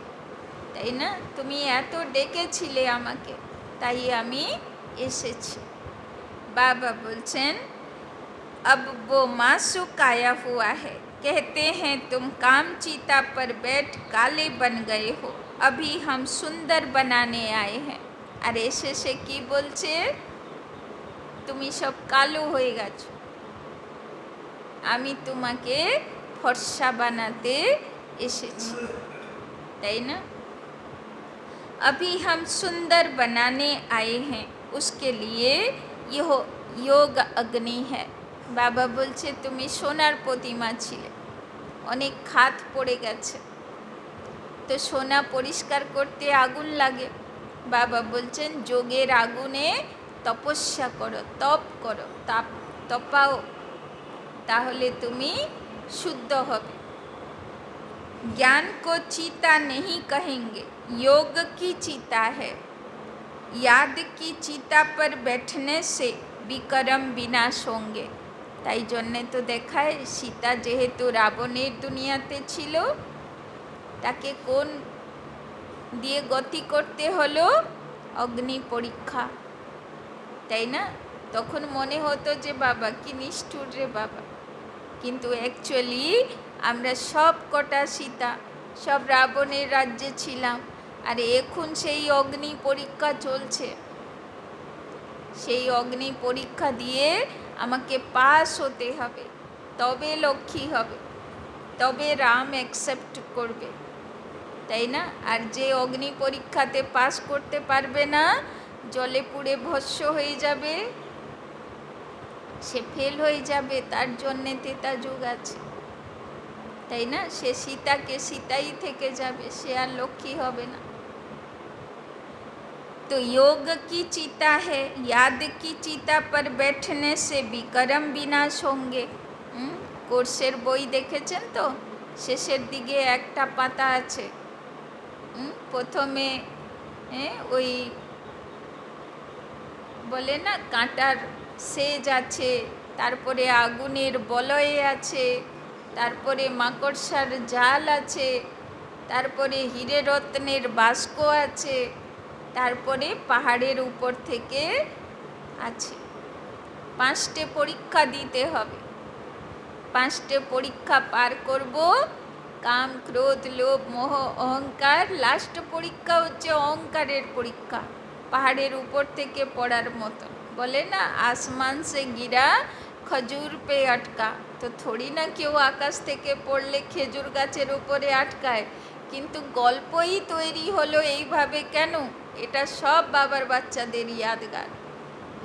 তাই না? তুমি এত ডেকেছিলে আমাকে, তাই আমি এসেছি। बाबा बोलছেন अब वो मासूक आया हुआ है, कहते हैं तुम काम चीता पर बैठ काले बन गए हो, अभी हम सुंदर बनाने आए हैं। আর এসে কি বলছে? তুমি সব কালো হয়ে গেছো, আমি তোমাকে ফর্সা বানাতে এসেছি, তাই না? अभी हम सुंदर बनाने आए हैं, उसके लिए यह योग अग्नि है। बाबा बोलছে তুমি সোনার প্রতিমা ছিলে, অনেক খাত পড়ে গেছে, তো সোনা পরিষ্কার করতে আগুন লাগে। বাবা বলছেন যোগের আগুনে তপস্যা করো, তপ করো, তপাও, তাহলে তুমি শুদ্ধ হবে। ज्ञान को चीता नहीं कहेंगे, योग की चीता है। याद की चीता पर बैठने से विक्रम विनाश होंगे। তাই জন্যে তো দেখায় সীতা যেহেতু রাবণের দুনিয়াতে ছিল, তাকে কোন দিয়ে গতি করতে হলো? অগ্নি পরীক্ষা, তাই না? তখন মনে হতো যে বাবা কি নিষ্ঠুর রে বাবা, কিন্তু অ্যাকচুয়ালি আমরা সব কটা সীতা সব রাবণের রাজ্যে ছিলাম, আর এখন সেই অগ্নি পরীক্ষা চলছে। সেই অগ্নি পরীক্ষা দিয়ে আমাকে পাস হতে হবে, তবে লক্ষ্মী হবে, তবে রাম অ্যাকসেপ্ট করবে, তাই না? আর যে অগ্নি পরীক্ষাতে পাস করতে পারবে না, জলে পুড়ে ভস্ম হয়ে যাবে, সে ফেল হয়ে যাবে, তার জন্যে ত্রেতা যুগ আছে, তাই না? সে সীতাকে সীতাই থেকে যাবে, সে আর লক্ষ্মী হবে না। तो योग की चिता है, याद की चिता पर बैठने से विक्रम विनाश होंगे। কোর্সের বই দেখেছেন তো, শেষের দিকে একটা পাতা আছে, প্রথমে ওই বলে না কাঁটার সেজ আছে, তারপরে আগুনের বলয় আছে, তারপরে মাকড়সার জাল আছে, তারপরে হীরে রত্নের বাস্ক আছে, তারপরে পাহাড়ের উপর থেকে আছে। 5টে পরীক্ষা দিতে হবে, 5টে পরীক্ষা পার করব, কাম ক্রোধ লোভ মোহ অহংকার। লাস্ট পরীক্ষা হচ্ছে অহংকারের পরীক্ষা, পাহাড়ের উপর থেকে পড়ার মতন। বলে না আসমান সে গিরা খজুর পে আটকা, তো থোড়ি না কেউ আকাশ থেকে পড়লে খেজুর গাছের উপরে আটকায়, কিন্তু গল্পই তৈরি হলো এইভাবে কেন? এটা সব বাবার বাচ্চাদের ইয়াদগার,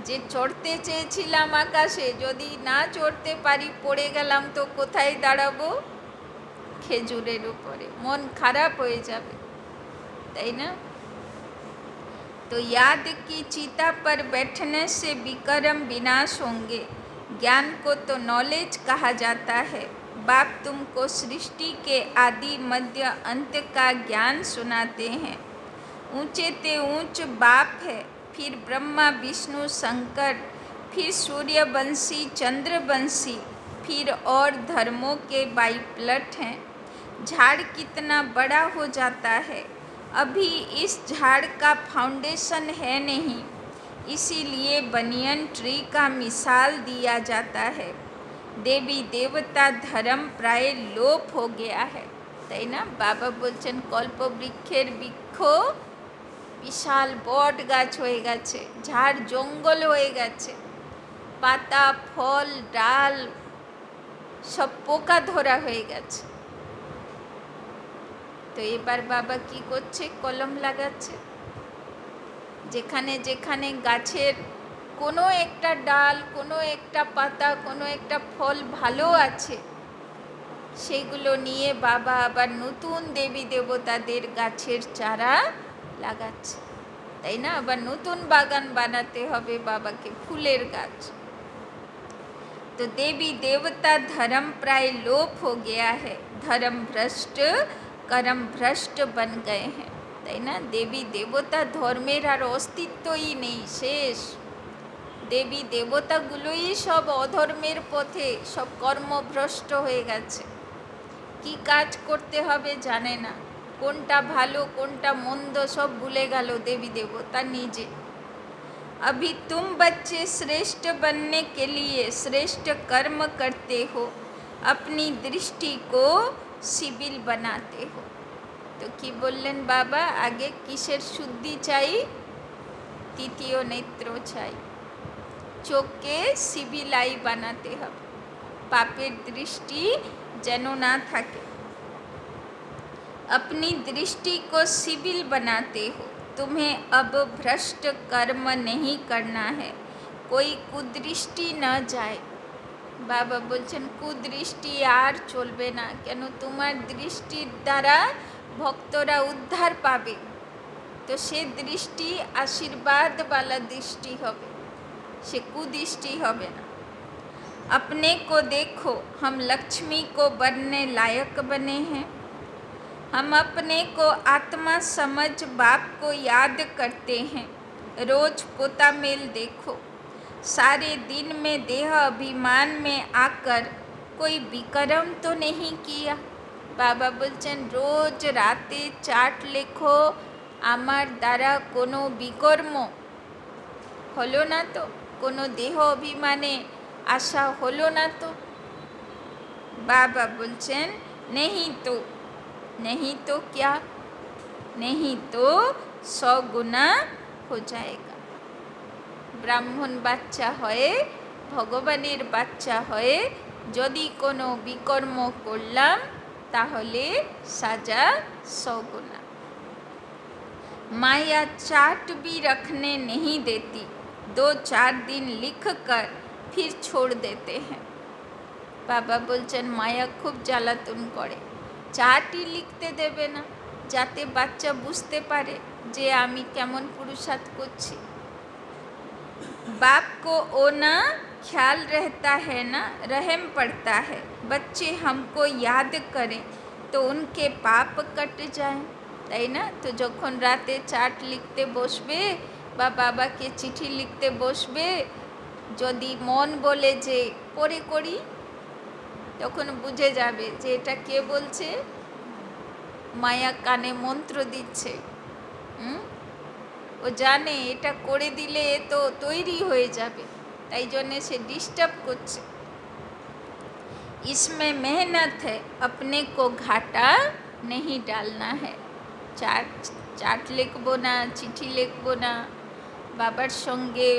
যে চড়তে চেয়েছিলাম আকাশে, যদি না চড়তে পারি, পড়ে গেলাম, তো কোথায় দাঁড়াবো? খেজুরের উপরে, মন খারাপ হয়ে যাবে, তাই না? तो याद की चिता पर बैठने से विक्रम विनाश होंगे। ज्ञान को तो नॉलेज कहा जाता है। बाप तुमको सृष्टि के आदि मध्य अंत का ज्ञान सुनाते हैं। ऊंचे ते ऊंच बाप है, फिर ब्रह्मा विष्णु शंकर, फिर सूर्यवंशी चंद्रवंशी, फिर और धर्मों के बाइप्लट हैं। झाड़ कितना बड़ा हो जाता है, अभी इस झाड़ का फाउंडेशन है नहीं, इसीलिए बनियन ट्री का मिसाल दिया जाता है। देवी देवता धर्म प्राय लोप हो गया है, তাই না? বাবা বলছেন কল্পবৃক্ষের বৃক্ষ বিশাল বট গাছ হয়ে গেছে, ঝাড় জঙ্গল হয়ে গেছে, পাতা ফল ডাল সব পোকা ধরা হয়ে গেছে। তো এবার বাবা কি করছে? কলম লাগাচ্ছে, যেখানে যেখানে গাছের কোনো একটা ডাল, কোনো একটা পাতা, কোনো একটা ফল ভালো আছে, সেগুলো নিয়ে বাবা আবার নতুন দেবী দেবতাদের গাছের চারা লাগাচ্ছে, তাই না? আবার নতুন বাগান বানাতে হবে বাবাকে, ফুলের গাছ। तो देवी देवता धर्म प्राय लोप हो गया है, धर्म भ्रष्ट कर्म भ्रष्ट बन गए हैं, তাই না? দেবী দেবতা ধর্মের আর অস্তিত্বই নেই, শেষ। দেবী দেবতাগুলোই সব অধর্মের পথে, সব কর্মভ্রষ্ট হয়ে গেছে, কি কাজ করতে হবে জানে না, কোনটা ভালো কোনটা মন্দ সব ভুলে গেল দেবী দেবতা নিজে। अभी तुम बच्चे श्रेष्ठ बनने के लिए श्रेष्ठ कर्म करते हो, अपनी दृष्टि को सिबिल बनाते हो। तो कि बोललेन बाबा, आगे किसेर शुद्धि चाই? তৃতীয় নেত্র চাই, চোখকে সিবিলাই বানাতে হবে, পাপের দৃষ্টি যেন না থাকে। अपनी दृष्टि को सिबिल बनाते हो, तुम्हें अब भ्रष्ट कर्म नहीं करना है, कोई कुदृष्टि न जाए। বাবা বলছেন কুদৃষ্টি আর চলবে না, কেন? তোমার দৃষ্টির দ্বারা ভক্তরা উদ্ধার পাবে, তো সে দৃষ্টি আশীর্বাদওয়ালা দৃষ্টি হবে, সে কুদৃষ্টি হবে না। अपने को देखो, हम लक्ष्मी को बनने लायक बने हैं। हम अपने को आत्मा समझ बाप को याद करते हैं। रोज पोता मेल देखो, सारे दिन में देह अभिमान में आकर कोई विक्रम तो नहीं किया। बाबा बोलছেন रोज राते चाट लेखो আমার দ্বারা কোনো বিকর্ম হলো না তো, কোনো দেহ অভিমানে आशा হলো না তো। बाबा बोलছেন नहीं तो क्या, नहीं तो 100 गुना हो जाएगा। ব্রাহ্মণ বাচ্চা হয়ে ভগবানের বাচ্চা হয়ে যদি কোনো বিকর্ম করলাম তাহলে সাজা 100 गुना। माया चाट भी रखने नहीं देती, 2-4 दिन लिख कर फिर छोड़ देते हैं। বাবা বলছেন মায়া খুব জ্বালাতন করে, চাটই লিখতে দেবে না যাতে বাচ্চা বুঝতে পারে যে আমি কেমন পুরুষার্থ করছি। बाप को ओ ना ख्याल रहता है ना, रहम पड़ता है, बच्चे हमको याद करें तो उनके पाप कट जाएं, তাই না? তো যখন রাতে চাট লিখতে বসবে বা বাবাকে চিঠি লিখতে বসবে, যদি মন বলে যে পরে করি, তখন বুঝে যাবে যে এটা কে বলছে, মায়া কানে মন্ত্র দিচ্ছে। ও জানে এটা করে দিলে তো তৈরি হয়ে যাবে, তাই জন্যে সে ডিস্টার্ব করছে। इसमें मेहनत है, अपने को घाटा नहीं डालना है। চাট লিখবো না, চিঠি লিখবো না, বাবার সঙ্গে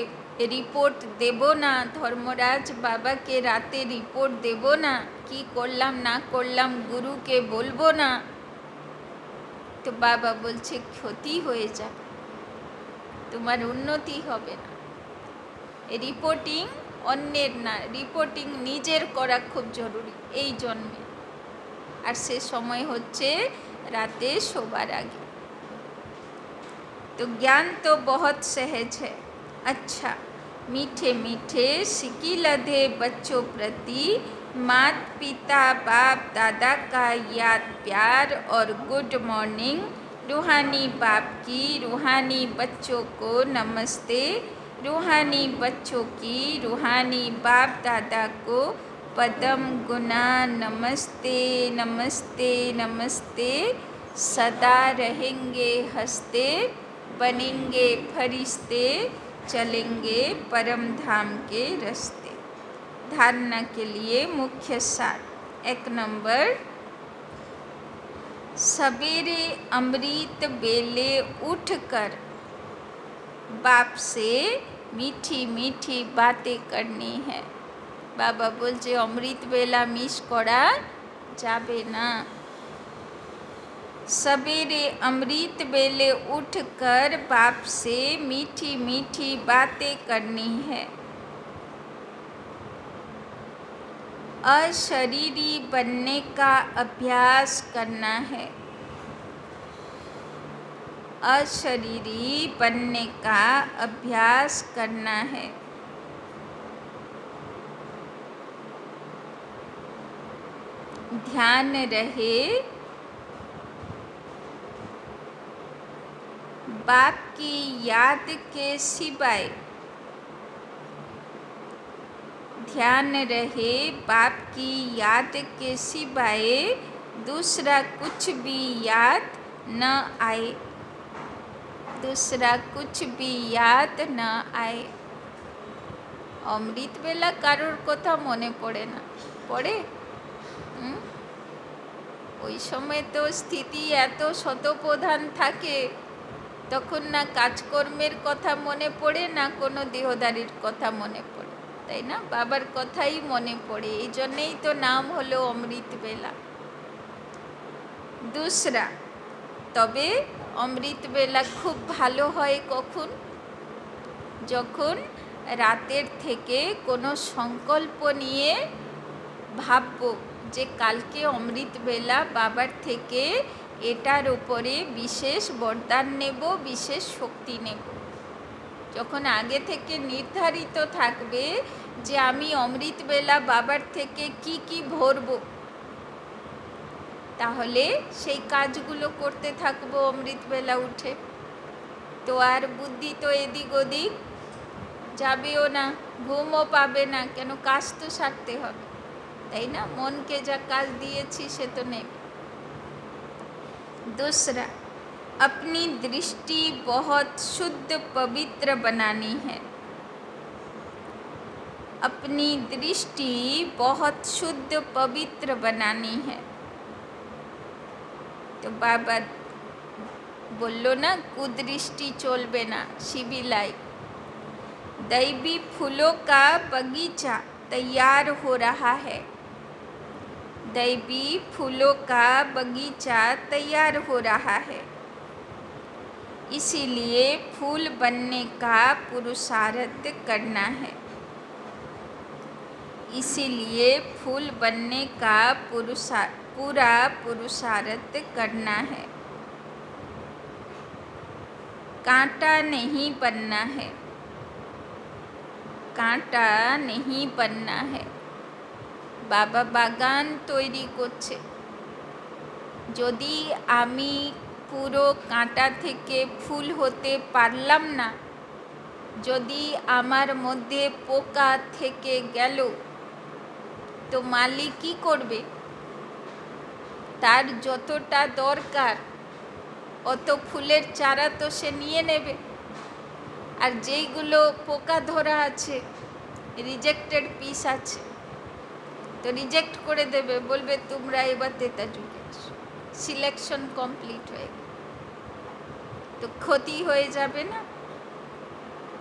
রিপোর্ট দেব না, ধর্মরাজ বাবাকে রাতে রিপোর্ট দেব না, কি করলাম না করলাম গুরুকে বলবো না। তো বাবা বলছে ক্ষতি হয়ে যাবে, তোমার উন্নতি হবে না। রিপোর্টিং অন্যের না, রিপোর্টিং নিজের করা খুব জরুরি এই জন্মে, আর সে সময় হচ্ছে রাতে শোবার আগে। तो ज्ञान तो बहुत सहज है। अच्छा, मीठे मीठे सिकी लधे बच्चों प्रति मात पिता बाप दादा का याद प्यार और गुड मॉर्निंग। रूहानी बाप की रूहानी बच्चों को नमस्ते, रूहानी बच्चों की रूहानी बाप दादा को पदम गुना नमस्ते नमस्ते नमस्ते। सदा रहेंगे हंसते, बनेंगे फरिश्ते, चलेंगे परम धाम के रास्ते। धारणा के लिए मुख्य सार। 1 नंबर, सवेरे अमृत बेले उठकर बाप से मीठी मीठी बातें करनी है। बाबा बोलছে अमृत बेला मिस करा जाबे ना। सवेरे अमृत बेले उठकर बाप से मीठी मीठी बातें करनी है। अशरीरी बनने का अभ्यास करना है। अशरीरी बनने का अभ्यास करना है। ध्यान रहे बाप की याद के सिवाय, ध्यान रहे बाप की याद के सिवाय दूसरा कुछ भी याद न आए, दूसरा कुछ भी याद न आए। অমৃত বেলা কারোর কথা মনে পড়ে না, পড়ে? ওই সময় তো স্থিতি এত শতপ্রধান থাকে, তখন না কাজকর্মের কথা মনে পড়ে না কোনো দেহদারির কথা মনে পড়ে, তাই না? বাবার কথাই মনে পড়ে, এই জন্যেই তো নাম হলো অমৃত বেলা। দুসরা, তবে অমৃত বেলা খুব ভালো হয় কখন? যখন রাতের থেকে কোনো সংকল্প নিয়ে ভাববো যে কালকে অমৃত বেলা বাবার থেকে এটার উপরে বিশেষ বরদান নেব, বিশেষ শক্তি নেব। যখন আগে থেকে নির্ধারিত থাকবে যে আমি অমৃত বেলা বাবার থেকে কি কি ভরব, তাহলে সেই কাজগুলো করতে থাকবো অমৃত বেলা উঠে। তো আর বুদ্ধি তো এদিক ওদিক যাবেও না, ঘুমও পাবে না, কেন কাজ তো সারতে হবে, তাই না? মনকে যা কাজ দিয়েছি সে তো নেবে। दूसरा, अपनी दृष्टि बहुत शुद्ध पवित्र बनानी है। अपनी दृष्टि बहुत शुद्ध पवित्र बनानी है। तो बाबा बोलो ना, कुदृष्टि चलबे ना, शिविलाई। दैवी फूलों का बगीचा तैयार हो रहा है। दैवी फूलों का बगीचा तैयार हो रहा है, इसीलिए फूल बनने का पुरुषार्थ करना है। इसीलिए फूल बनने का पूरा पुरुषार्थ करना है। कांटा नहीं बनना है, कांटा नहीं बनना है। बाबा बागान तैरी करছে, যদি আমি পুরো কাঁটা থেকে ফুল হতে পারলাম না, যদি আমার মধ্যে পোকা থেকে গেল, তো মালিক কী করবে? তার যতটা দরকার অত ফুলের চারা তো সে নিয়ে নেবে, আর যেইগুলো পোকা ধরা আছে, রিজেক্টেড পিস আছে, তো রিজেক্ট করে দেবে, বলবে তোমরা এবার তেতা যুগে সিলেকশন কমপ্লিট হয়ে গেল, তো ক্ষতি হয়ে যাবে না?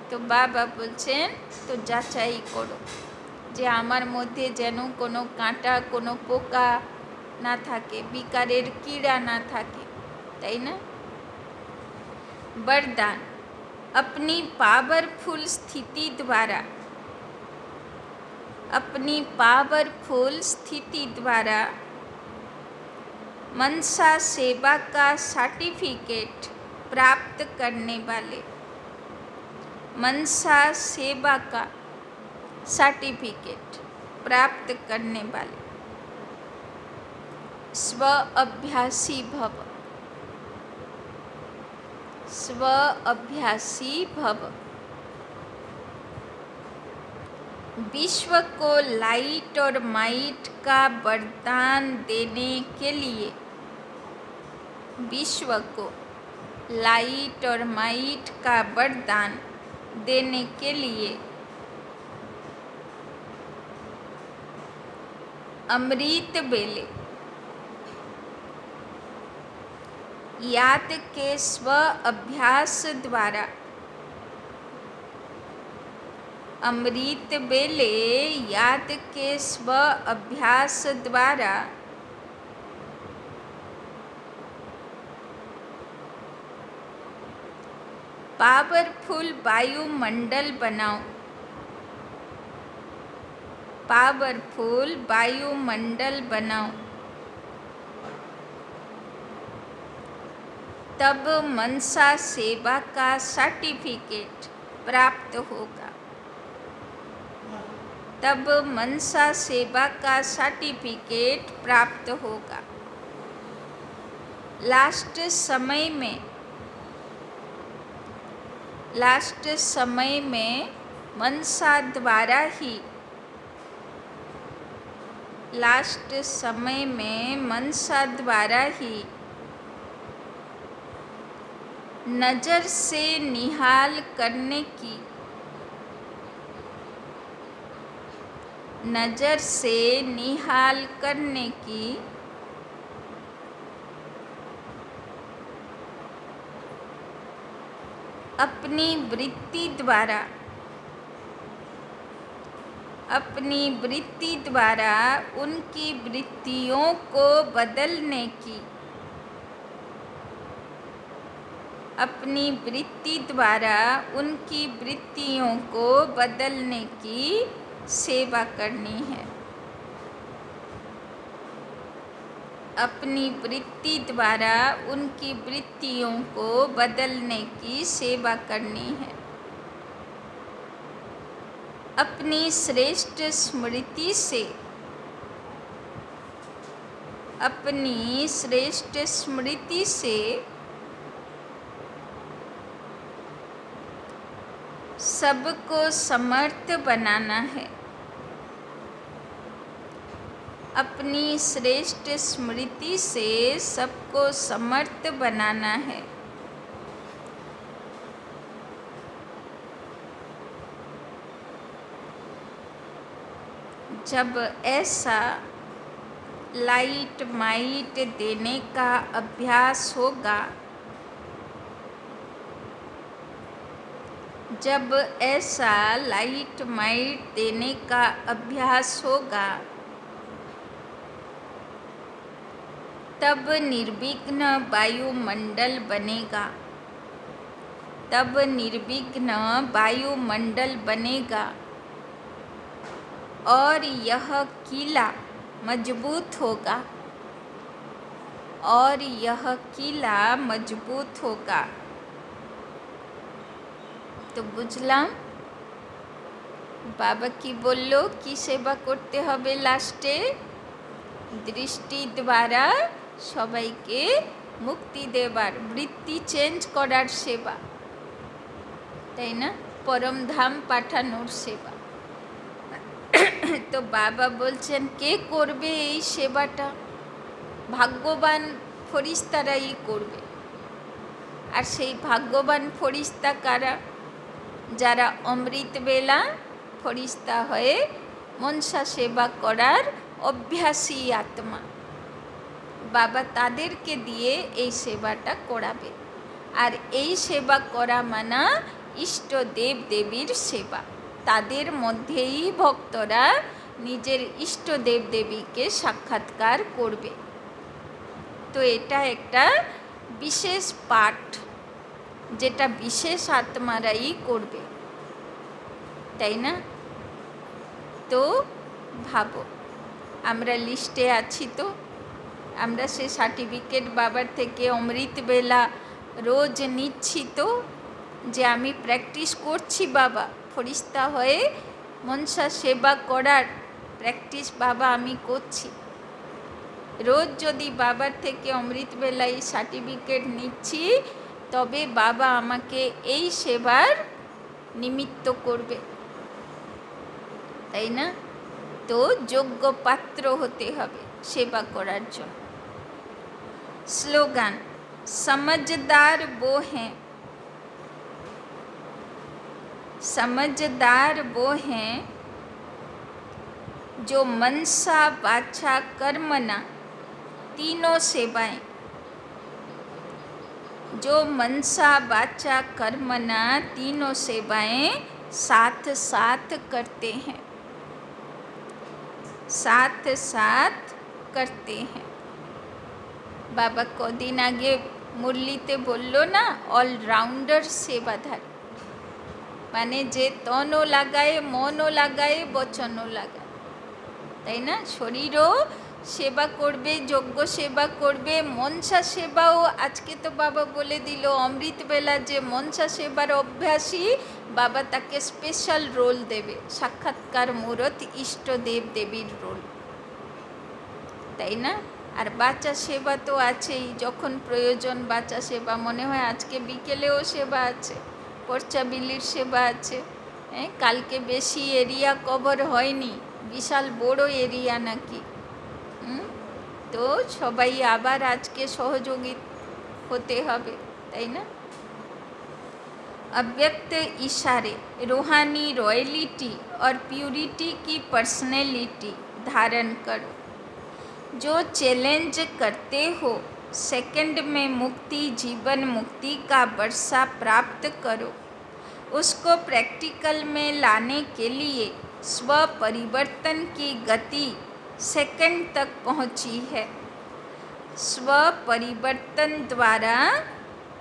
তো বাবা বলছেন, তো যাচাই করো যে আমার মধ্যে যেন কোনো কাঁটা, কোনো পোকা না থাকে, বিকারের कीड़ा ना থাকে, তাই না? वरदान, अपनी पावरफुल स्थिति द्वारा, अपनी पावरफुल स्थिति द्वारा मनसा सेवा का सर्टिफिकेट प्राप्त करने वाले, मनसा सेवा का सर्टिफिकेट प्राप्त करने वाले स्व अभ्यासी भव, स्व अभ्यासी भव। विश्व को लाइट और माइट का वरदान देने के लिए, विश्व को लाइट और माइट का वरदान देने के लिए अमृत बेले याद के स्व अभ्यास द्वारा, अमृत बेले याद के स्व अभ्यास द्वारा पावरफुल वायुमंडल बनाओ, पावरफुल वायुमंडल बनाओ, तब मनसा सेवा का सर्टिफिकेट प्राप्त होगा, तब मनसा सेवा का सर्टिफिकेट प्राप्त होगा। लास्ट समय में मनसा द्वारा ही, लास्ट समय में मनसा द्वारा ही नज़र से निहाल करने की, नज़र से निहाल करने की अपनी वृत्ति द्वारा, अपनी वृत्ति द्वारा उनकी वृत्तियों को बदलने की, अपनी वृत्ति द्वारा उनकी वृत्तियों को बदलने की सेवा करनी है, अपनी वृत्ति द्वारा उनकी वृत्तियों को बदलने की सेवा करनी है। अपनी श्रेष्ठ स्मृति से, अपनी श्रेष्ठ स्मृति से सबको समर्थ बनाना है। अपनी श्रेष्ठ स्मृति से सबको समर्थ बनाना है। जब ऐसा लाइट माइट देने का अभ्यास होगा, जब ऐसा लाइट माइट देने का अभ्यास होगा, तब निर्विघ्न वायुमंडल बनेगा। तब निर्विघ्न वायुमंडल बनेगा और यह किला मजबूत होगा। और यह किला मजबूत होगा। तो बुझलाम बाबा की बोलो कि सेवा करते हबे लास्टे दृष्टि द्वारा सबाइके मुक्ति देवार वृत्ति चेंज करार सेवा, ताई ना, परम धाम पाठानोर सेवा। तो बाबा बोलছেন কে করবে এই সেবাটা? ভাগ্যবান ফরিস্তারাই করবে। আর সেই ভাগ্যবান ফরিস্তা কারা? যারা অমৃত বেলা ফরিস্তা হয়ে মনসা সেবা করার অভ্যাসী আত্মা। বাবা তাদেরকে দিয়ে এই সেবাটা করাবে। আর এই সেবা করা মানা ইষ্ট দেব দেবীর সেবা। তাদের মধ্যেই ভক্তরা নিজের ইষ্ট দেব দেবীকে সাক্ষাৎকার করবে। তো এটা একটা বিশেষ পাঠ, যেটা বিশেষ আত্মারাই করবে, তাই না? তো ভাবো আমরা লিস্টে আছি তো? আমরা সে সার্টিফিকেট বাবার থেকে অমৃত বেলা রোজ নিচ্ছি তো, যে আমি প্র্যাকটিস করছি বাবা ফরিস্তা হয়ে মনসা সেবা করার প্র্যাকটিস বাবা আমি করছি। রোজ যদি বাবার থেকে অমৃত বেলায় সার্টিফিকেট নিচ্ছি, তবে বাবা আমাকে এই সেবার নিমিত্ত করবে, তাই না? তো যোগ্য পাত্র হতে হবে সেবা করার জন্য। স্লোগান, समझदार वो हैं, समझदार वो हैं जो मनसा वाचा कर्मना तीनों सेवाएं, जो मनसा वाचा कर्मना तीनों सेवाएं साथ साथ करते हैं, साथ साथ करते हैं। बाबा कदिन आगे मुरलीते बोल्लो ना, ऑलराउंडर सेवाधारी, माने जे तनो लागाए मनो लागाए बचनो लागाए, ताई ना? शरीरो सेवा करबे, योग्य सेवा करबे, मनसा सेवाओ आजके तो बाबा बोले दिल अमृत बेला जे मनसा सेवार अभ्यासी बाबा ताके स्पेशल रोल देवे, साक्षात्कार मूर्त इष्ट देव देवीर रोल, ताई ना? আর বাচ্চা সেবা তো আছেই, যখন প্রয়োজন বাচ্চা সেবা মনে হয় আজকে বিকেলেও সেবা আছে, পর্চা বিলির সেবা আছে। কালকে বেশি এরিয়া কভার হয়নি, বিশাল বড় এরিয়া নাকি। তো সবাই আবার আজকে সহযোগী হতে হবে, তাই না? अव्यक्त इशारे रूहानी रॉयलिटी और प्यूरिटी की पर्सनैलिटी धारण करो। जो चैलेंज करते हो सेकंड में मुक्ति, जीवन मुक्ति का वर्षा प्राप्त करो। उसको प्रैक्टिकल में लाने के लिए स्व परिवर्तन की गति सेकंड तक पहुंची है। स्व परिवर्तन द्वारा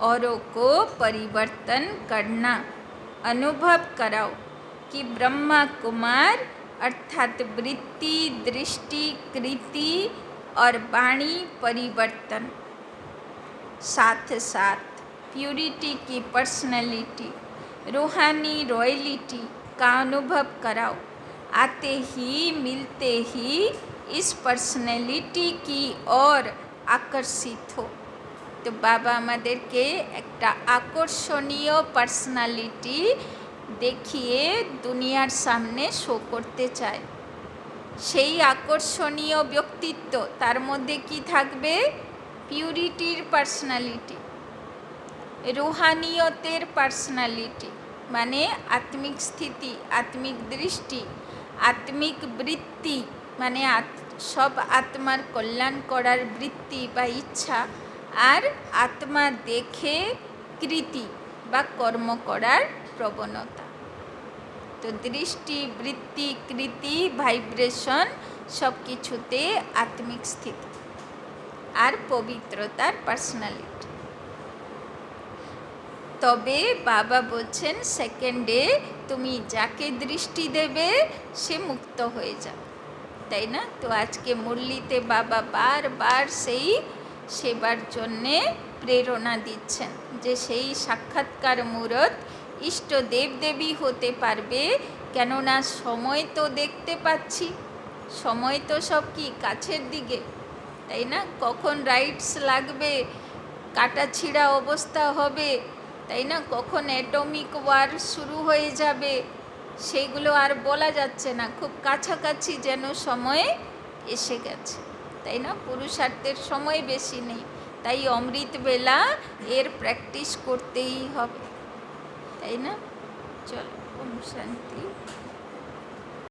औरों को परिवर्तन करना। अनुभव कराओ कि ब्रह्मा कुमार अर्थात वृत्ति, दृष्टि, कृति और वाणी परिवर्तन, साथ साथ प्यूरिटी की पर्सनैलिटी, रूहानी रॉयलिटी का अनुभव कराओ। आते ही मिलते ही इस पर्सनैलिटी की ओर आकर्षित हो। तो बाबा আমাদেরকে একটা আকর্ষণীয় পার্সোনালিটি দেখিয়ে দুনিয়ার সামনে শো করতে চায়। সেই আকর্ষণীয় ব্যক্তিত্ব, তার মধ্যে কি থাকবে? পিউরিটির পার্সোনালিটি, রুহানিয়তের পার্সোনালিটি, মানে আত্মিক স্থিতি, আত্মিক দৃষ্টি, আত্মিক বৃত্তি, মানে সব আত্মার কল্যাণ করার বৃত্তি বা ইচ্ছা, আর আত্মা দেখে কৃতি বা কর্ম করার প্রবণতা। তো দৃষ্টি, বৃত্তি, কৃতি, ভাইব্রেশন সব কিছুতে আত্মিক স্থিতি আর পবিত্রতার পার্সোনালিটি। তবে বাবা বলছেন সেকেন্ডে তুমি যাকে দৃষ্টি দেবে সে মুক্ত হয়ে যাবে, তাই না? তো আজকে মুরলিতে বাবা বারবার সেই সেবার জন্যে প্রেরণা দিচ্ছেন যে সেই সাক্ষাৎকার মূরত ইষ্ট দেবদেবী হতে পারবে। কেননা সময় তো দেখতে পাচ্ছি, সময় তো সব কি কাছের দিকে, তাই না? কখন রাইটস লাগবে, কাটা ছিঁড়া অবস্থা হবে, তাই না? কখন অ্যাটমিক ওয়ার শুরু হয়ে যাবে সেইগুলো আর বলা যাচ্ছে না, খুব কাছাকাছি যেন সময়ে এসে গেছে, তাই না? পুরুষার্থের সময় বেশি নেই, তাই অমৃতবেলা এর প্র্যাকটিস করতেই হবে, তাই না? চলো, ওম শান্তি।